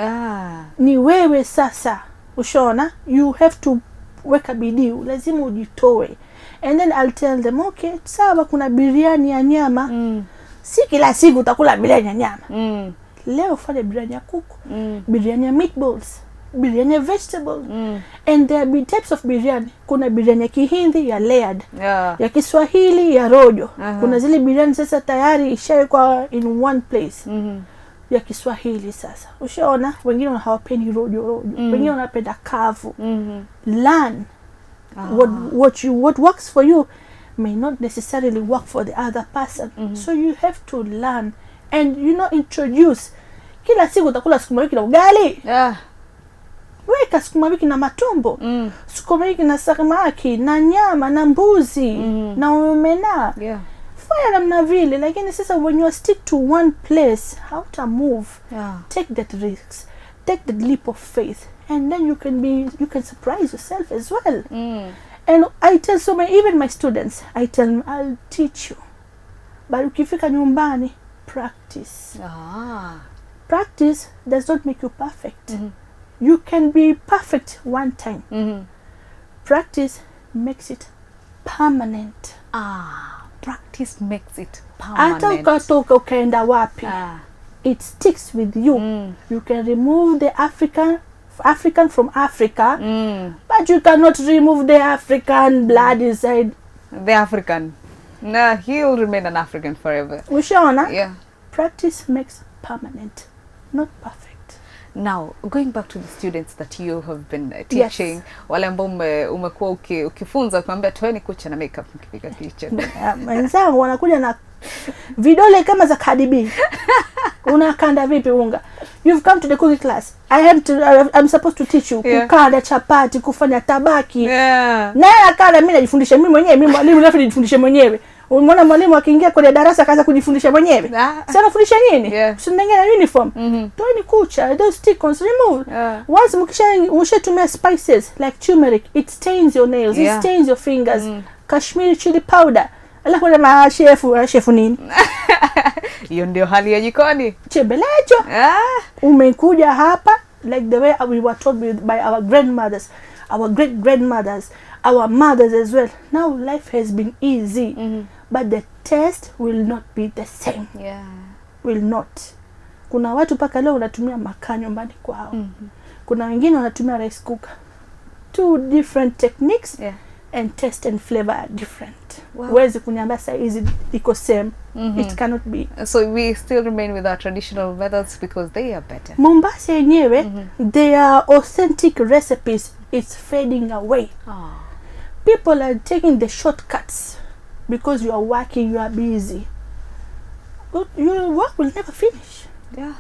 Ni wewe sasa. Ushona, you have to weka bidii, lazima ujitoe. And then I'll tell them, okay, sawa kuna biryani ya nyama. Si kila siku utakula biryani ya nyama. Leo fanya biryani ya kuku, biryani ya meatballs, biryani ya vegetable. And there are types of biryani. Kuna biryani ya Kihindi ya layered, ya Kiswahili ya rojo. Kuna zile biryani sasa tayari ishawekwa in one place. Ya Kiswahili sasa. Ushaona, wengine hawapendi rojo. Wengine wanapenda kavu. Learn. What works for you may not necessarily work for the other person. So you have to learn and introduce. Kila siku utakula sukuma wiki na ugali. Weka sukuma wiki na matumbo. Sukuma wiki na samaki na nyama na mbuzi na omena. Fanya namna vile, lakini sasa when you stick to one place, how to move? Take that risk. Take the leap of faith. And then you can surprise yourself as well. And I tell even my students, I tell them, I'll teach you. But ukifika nyumbani, practice. Practice does not make you perfect. You can be perfect one time. Practice makes it permanent. Practice makes it permanent. Hata ukatoka ukaenda wapi, it sticks with you. You can remove the African from Africa, but you cannot remove the African blood inside. The African. No, he'll remain an African forever. Ushaona? Yeah. Practice makes permanent, not perfect. Now, going back to the students that you have been teaching, wale ambao umekuwa ukifunza kwamba toeni kucha na makeup mkifika kitchen. Wenzangu wanakuja na vidole kama za Cardi B. Unakanda vipi unga? You've come to the cooking class. I'm supposed to teach you kukanda chapati, kufanya tabaki. Na akala mimi najifundisha mimi mwenyewe, mimi mwalimu alafu nijifundishe mwenyewe. Umeona mwalimu akiingia kwenye darasa akaanza kujifundisha mwenyewe. Sasa anafundisha nini? Usinengene na uniform. Toeni kucha, those stick-ons remove. Once mkishatumia spices like turmeric, it stains your nails, it stains your fingers. Kashmiri chili powder. Alafu na shefu nini? Hiyo ndio hali ya jikoni. Chebelecho. Umekuja hapa like the way we were taught by our grandmothers, our great grandmothers, our mothers as well. Now life has been easy, but the taste will not be the same. Will not. Kuna watu paka leo wanatumia makaa nyumbani kwao. Kuna wengine wanatumia rice cooker. Two different techniques. And taste and flavor are different. Whereas kunyamba size iko same. It cannot be. So we still remain with our traditional methods because they are better. Mombasa yenyewe, their authentic recipes, it's fading away. People are taking the shortcuts because you are working, you are busy. But your work will never finish.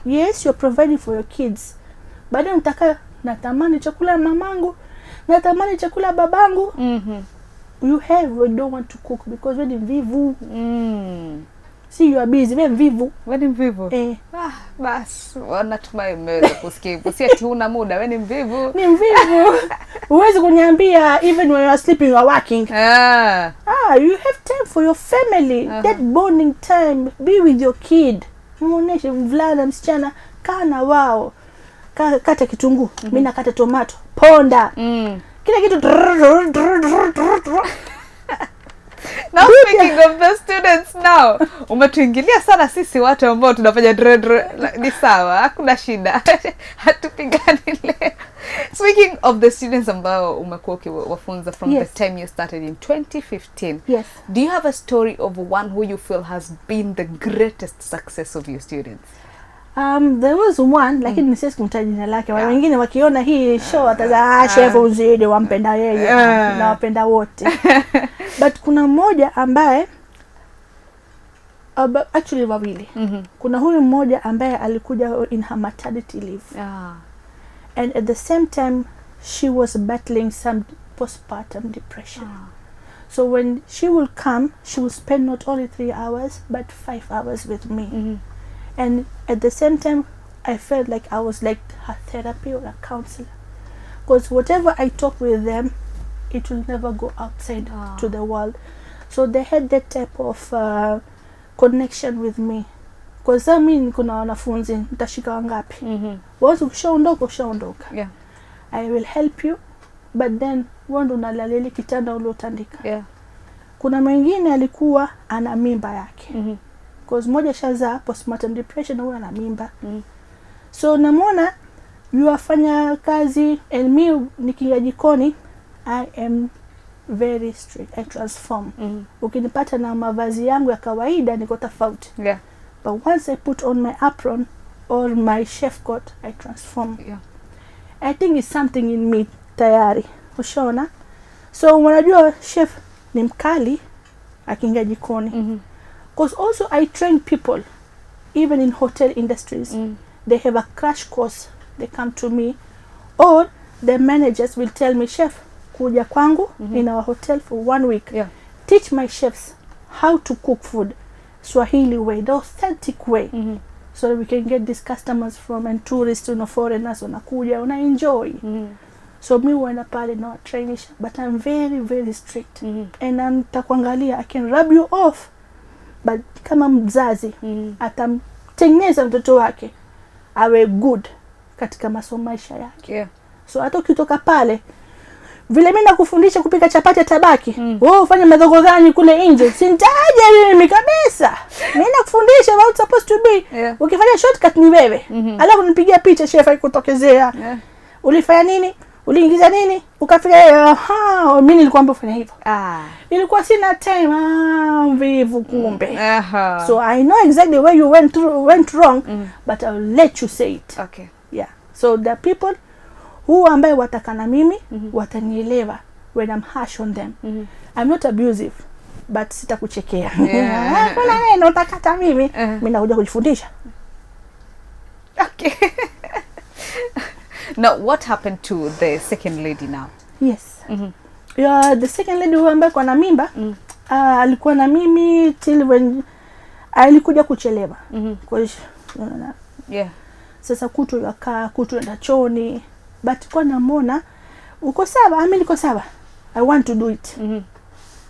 Yes, you're providing for your kids. But then natamani chakula mamangu, natamani chakula babangu. You have, you don't want to cook because when in vivu. See, you are busy, when vivu. When in vivu? Bas, wanatumai mmeweza kusikia. Si ati huna muda, when in vivu. Ni vivu. Uwezi kuniambia even when you are sleeping you are working. You have time for your family. That bonding time, be with your kid. Muoneshe mvulana msichana kana wao. Kata kitunguu, mimi nakata tomato, ponda. Kila kitu. Now speaking of the students now, umetuingilia sana sisi watu ambao tunafanya ni sawa, hakuna shida. Hatupigani leo. Speaking of the students ambao umekuwa ukiwafunza from the time you started in 2015. Do you have a story of one who you feel has been the greatest success of your students? There was one, lakini nisisi kumtaja jina lake. Wengine wakiona hii show wataza chef uzidi wampenda yeye na wapenda wote. But kuna mmoja ambaye actually wawili. Kuna huyu mmoja ambaye alikuja in her maternity leave. And at the same time she was battling some postpartum depression. So when she will come, she will spend not only 3 hours but 5 hours with me. And at the same time, I felt like I was like her therapy or a counselor. Because whatever I talk with them, it will never go outside to the world. So they had that type of connection with me. Because I mean, kuna wanafunzi, nitashika wangapi. Once ukishaondoka. I will help you, but then wando nalaleli kitanda uliotandika. Kuna mwingine alikuwa ana mimba yake. Because moja shaza postpartum depression huwa na mimba. So namwona yuafanya kazi and me nikiingia jikoni, I am very strict. I transform. Ukinipata na mavazi yangu ya kawaida niko tofauti. But once I put on my apron or my chef coat, I transform. I think it's something in me tayari. Ushaona? So unajua chef ni mkali akiingia jikoni. Because also I train people, even in hotel industries. They have a crash course. They come to me, or the managers will tell me, chef, kuja kwangu in our hotel for 1 week. Teach my chefs how to cook food, Swahili way, the authentic way, so that we can get these customers from and tourists, foreigners, wanakuja, una enjoy. So me wenda pale na trainisha, but I'm very, very strict. And nitakuangalia, I can rub you off. But kama mzazi atamtengeneza mtoto wake awe good katika masomaisha yake. So hata ukitoka pale vile mimi nakufundisha kupika chapati tabaki, wewe ufanye madhogodhani kule nje, sintaje mimi kabisa. Mimi nakufundisha how it's supposed to be. Ukifanya shortcut ni wewe. Alafu nipigia picha chef ikutokezea. Ulifanya nini? Uliingiza nini? Ukafika mimi nilikwambia ufanye hivyo. Ilikuwa sina time, vivu kumbe. So I know exactly where you went wrong, but I'll let you say it. So the people who ambaye watakana mimi watanielewa when I'm harsh on them. I'm not abusive, but sitakuchekea. Kuna neno utakata mimi, mimi nakuja kujifundisha. Okay. Now, what happened to the second lady now? Yes. Yeah, the second lady who ambaye kwa na mimba, alikuwa na mimi till when alikuja kuchelewa. Kwa hiyo yeah. Sasa kutu yakaa, kutu enda choni, but kwa namona uko sawa, mimi niko sawa. I want to do it.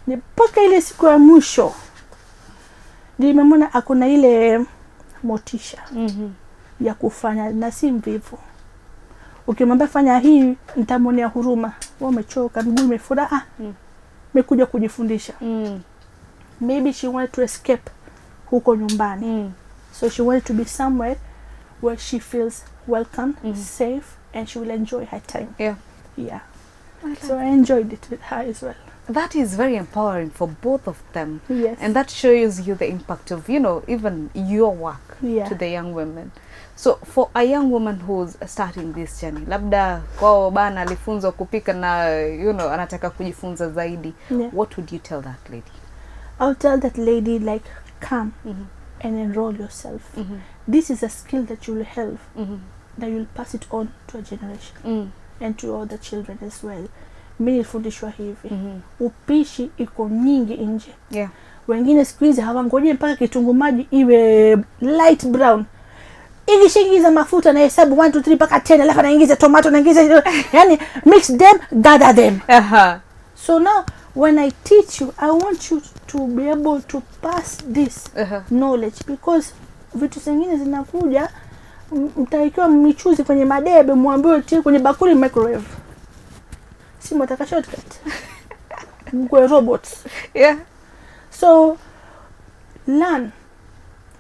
Ni mpaka ile siku ya mwisho nimemwona akuna ile motisha ya kufanya, na si mvivu. Ukimwambia fanya hii nitamwonea huruma. Wewe umechoka, miguu imefura, nimekuja kujifundisha. Maybe she wanted to escape huko nyumbani. So she wanted to be somewhere where she feels welcome, safe, and she will enjoy her time. Yeah. So I enjoyed it with her as well. That is very empowering for both of them. Yes. And that shows you the impact of, you know, even your work to the young women. So for a young woman who's starting this journey, labda kwao bana alifunzwa kupika na, you know, anataka kujifunza zaidi, what would you tell that lady? I'll tell that lady, like, come and enroll yourself. This is a skill that you'll have, that you'll pass it on to a generation and to other children as well. Mimi nilifundishwa hivi. Upishi iko nyingi nje. Wengine siku hizi hawangoje mpaka kitunguu maji iwe light brown. Ikishaingiza mafuta na hesabu 1 2 3 mpaka 10, alafu anaingiza tomato, anaingiza yani mix them, gather them. So now when I teach you, I want you to be able to pass this knowledge, because vitu zingine zinakuja mtaikiwa michuzi kwenye madebe, muambiwe tie kwenye bakuli microwave. Si mtaka shortcut. Mko robots. So learn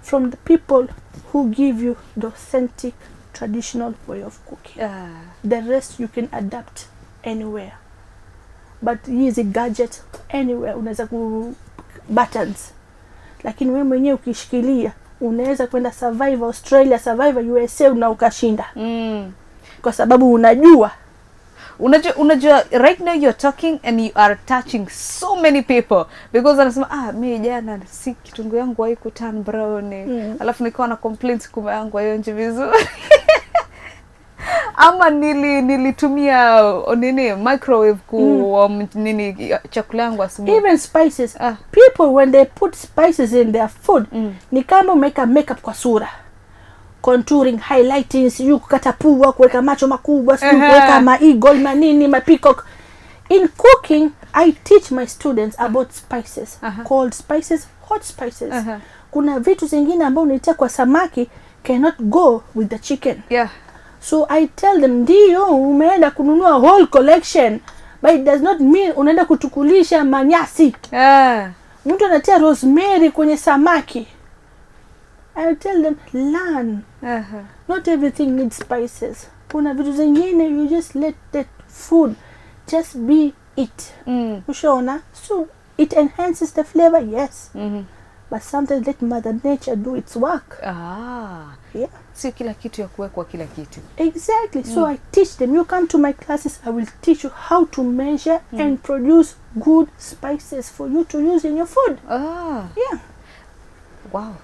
from the people who give you the authentic traditional way of cooking. The rest you can adapt anywhere. But use a gadget anywhere, unaweza ku buttons. Lakini wewe mwenyewe ukishikilia unaweza kwenda survive Australia, survive USA na ukashinda. Kwa sababu unajua right now you're talking and you are touching so many people, because anasema mimi jana si kitunguu yangu haiko turn brown, alafu nikawa na complaints kume yangu haionje vizuri. Ama nilitumia microwave nini chakula yangu asubuhi. Even spices, people when they put spices in their food, ni kama makeup kwa sura. Contouring, highlighting, siju kukata pua, kuweka macho makubwa, siju kuweka ma eagle, manini, ma peacock. In cooking, I teach my students about spices, cold spices, hot spices. Kuna vitu zingine ambao unaita kwa samaki cannot go with the chicken. So I tell them, ndio umeenda kununua whole collection, but it does not mean unaenda kutukulisha manyasi. Mtu anatia rosemary kwenye samaki. I tell them, learn. Not everything needs spices. Kuna vitu zingine you just let that food just be it. Ushaona? So it enhances the flavor, yes. But sometimes let Mother Nature do its work. Sio kila kitu ya kuwekwa kila kitu. Exactly. So I teach them. You come to my classes, I will teach you how to measure and produce good spices for you to use in your food. Wow.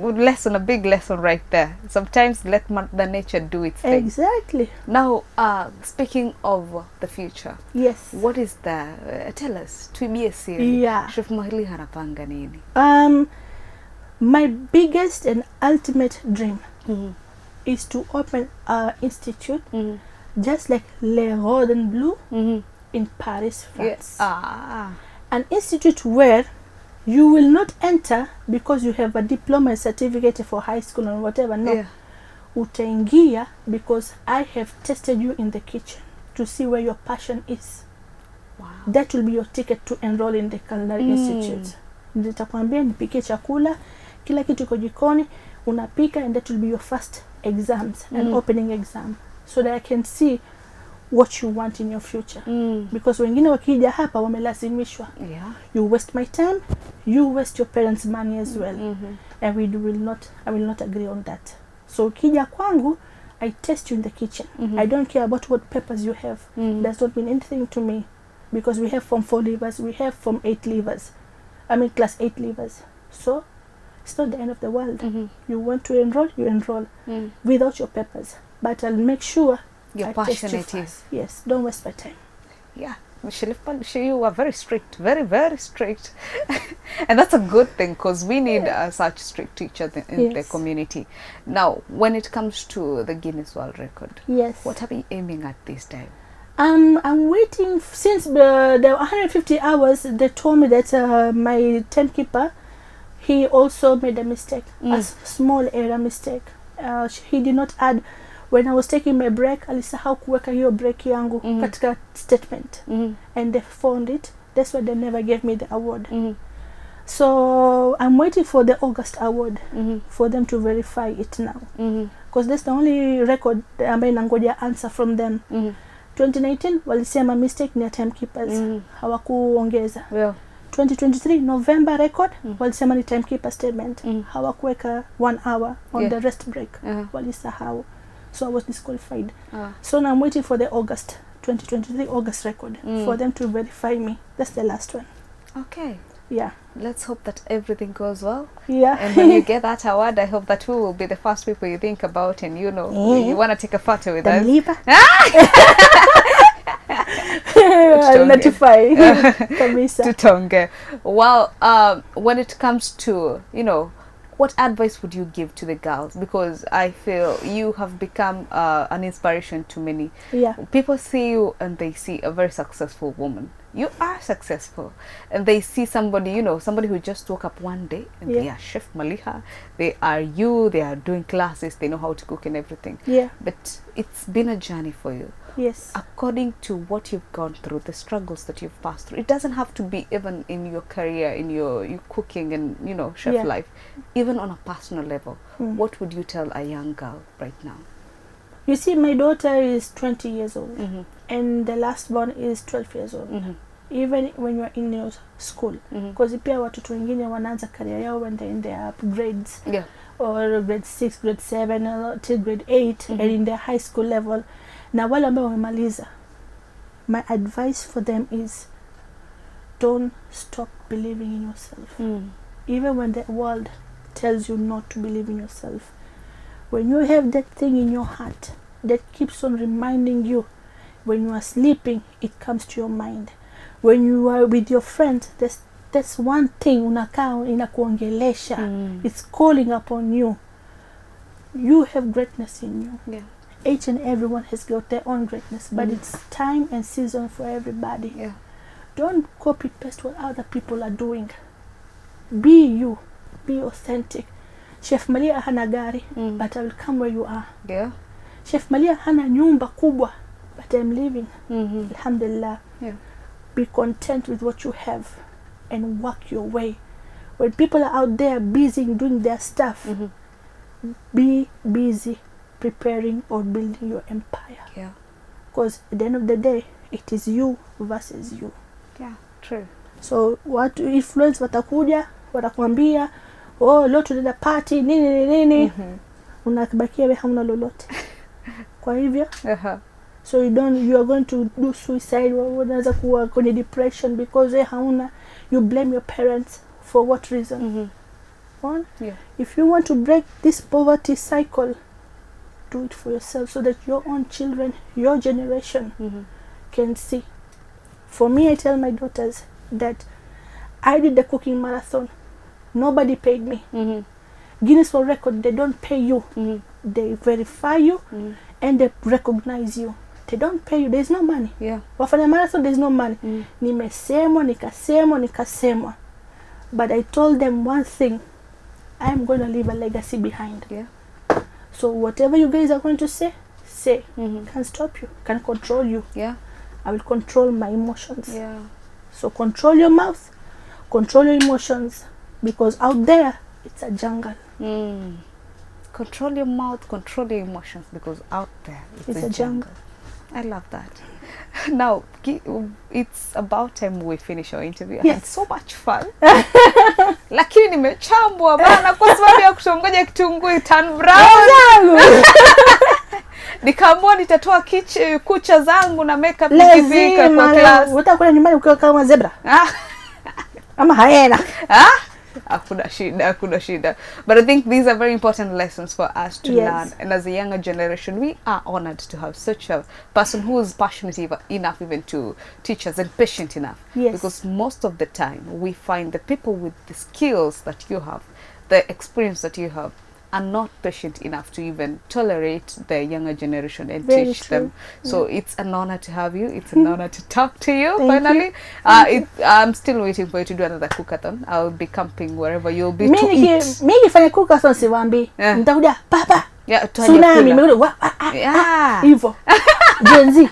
Good lesson, a big lesson right there. Sometimes let Mother Nature do its thing. Exactly. Now, speaking of the future, what is the tell us, tuibie siri. Chef Maliha anapanga nini? My biggest and ultimate dream is to open an institute just like Eroding in Paris, France. An institute where you will not enter because you have a diploma and certificate for high school or whatever. No. Utaingia because I have tested you in the kitchen to see where your passion is. That will be your ticket to enroll in the Culinary Institute. Nitakwambia nipike chakula, kila kitu iko jikoni, unapika, and that will be your first exams and opening exam, so that I can see what you want in your future. Because wengine wakija hapa wamelazimishwa. You waste my time, you waste your parents' money as well. And I will not agree on that. So ukija kwangu, I test you in the kitchen. I don't care about what peppers you have. Does not mean anything to me, because we have from 4 livers, we have from 8 livers. I mean class 8 livers. So it's not the end of the world. You want to enroll, you enroll without your peppers. But I'll make sure you're passionate. Yes, don't waste my time. Yeah. You are very strict, very, very strict. And that's a good thing, because we need such strict teachers in the community. Now, when it comes to the Guinness World Record, what are we aiming at this time? I'm waiting since the 150 hours. They told me that my timekeeper, he also made a mistake, a small error mistake. He did not add, when I was taking my break, alisahau kuweka hiyo break yangu katika statement, and they found it. That's why they never gave me the award. So I'm waiting for the August award for them to verify it now, because that's the only record ambayo nangoja answer from them. 2019 walisema mistake ni ya timekeepers, hawakuongeza. 2023 November record walisema ni timekeeper statement, hawakuweka 1 hour on the rest break, walisahau. So I was disqualified. So now I'm waiting for the August 2023 August record for them to verify me. That's the last one. Okay. Yeah. Let's hope that everything goes well. Yeah. And when you get that award, I hope that we will be the first people you think about, and you want to take a photo with us. I'll notify. Tutonge. Well, when it comes to, what advice would you give to the girls? Because I feel you have become an inspiration to many. Yeah. People see you and they see a very successful woman. You are successful. And they see somebody, somebody who just woke up one day and they are Chef Maliha. They are they are doing classes, they know how to cook and everything. Yeah. But it's been a journey for you. Yes. According to what you've gone through, the struggles that you've passed through, it doesn't have to be even in your career, in your cooking and, chef life. Even on a personal level, what would you tell a young girl right now? You see, my daughter is 20 years old and the last one is 12 years old. Even when you're in your school, because pia watoto wengine wanaanza career yao when they're in their grades, or grade 6, grade 7 till grade 8 and in their high school level. Na wale ambao wamemaliza, my advice for them is don't stop believing in yourself. Even when the world tells you not to believe in yourself, when you have that thing in your heart that keeps on reminding you, when you are sleeping it comes to your mind, when you are with your friends, that's one thing unakaa inakuongelesha, it's calling upon you. You have greatness in you. Each and everyone has got their own greatness, but it's time and season for everybody. Don't copy paste what other people are doing. Be you, be authentic. Chef Maliha hana gari, but I will come where you are. Chef Maliha hana nyumba kubwa, but I'm living. Alhamdulillah. Be content with what you have and work your way. When people are out there busy doing their stuff, be busy preparing or building your empire. Because at the end of the day, it is you versus you. True. So watu influence watakuja, watakwambia, oh, leo tunaenda party nini, unakibakia wewe hamna lolote. Kwa hivyo, so you are going to do suicide, unaweza kuwa kwenye depression because wewe hauna, you blame your parents for what reason? If you want to break this poverty cycle, do it for yourself so that your own children, your generation can see. For me, I tell my daughters that I did the cooking marathon. Nobody paid me. Guinness World Record, they don't pay you. They verify you and they recognize you. They don't pay you. There's no money. Wafanya marathon, there's no money. Nimesemwa, nikasemwa. But I told them one thing. I am going to leave a legacy behind. So whatever you guys are going to say, can't stop you, can't control you. I will control my emotions. So control your mouth, control your emotions, because out there it's a jungle. Control your mouth, control your emotions, because out there it's a jungle. I love that. Now, it's about time we finish our interview. I had so much fun. Lakini nimechambwa bana kwa sababu ya kutongoja kitunguu turn brown. Nikaamua nitatoa kucha zangu na makeup nikifika kwa class. Utakula nyumbani ukiwa kama zebra. Ama hyena. Hakuna shida. But I think these are very important lessons for us to learn. And as a younger generation, we are honored to have such a person who is passionate enough even to teach us and patient enough. Yes. Because most of the time, we find the people with the skills that you have, the experience that you have, are not patient enough to even tolerate the younger generation and teach them. So it's an honor to have you. It's an honor to talk to you. Finally, I'm still waiting for you to do another cookathon. I'll be camping wherever you'll be to eat. Mimi fanya cookathon siwambi. Nitakuja papa. Tsunami. Hivyo. Gen Z.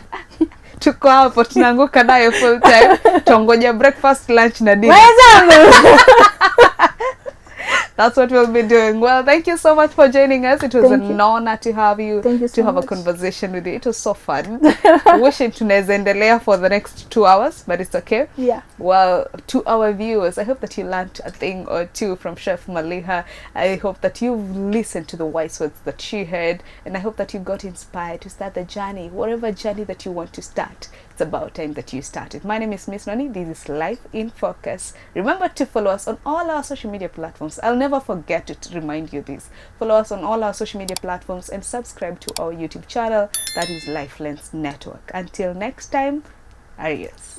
Tuko hapo tunaanguka nayo full time. Tuongoja breakfast, lunch na dinner. That's what we'll be doing. Well, thank you so much for joining us. It was an honor to have you, to have a conversation with you. It was so fun. Wishing tunaweza endelea for the next 2 hours, but it's okay. Yeah. Well, to our viewers, I hope that you learned a thing or two from Chef Maliha. I hope that you've listened to the wise words that she heard, and I hope that you got inspired to start the journey, whatever journey that you want to start. It's about time that you started. My name is Miss Noni. This is Life in Focus. Remember to follow us on all our social media platforms. I'll never forget to remind you this. Follow us on all our social media platforms and subscribe to our YouTube channel. That is Lifelens Network. Until next time, adios.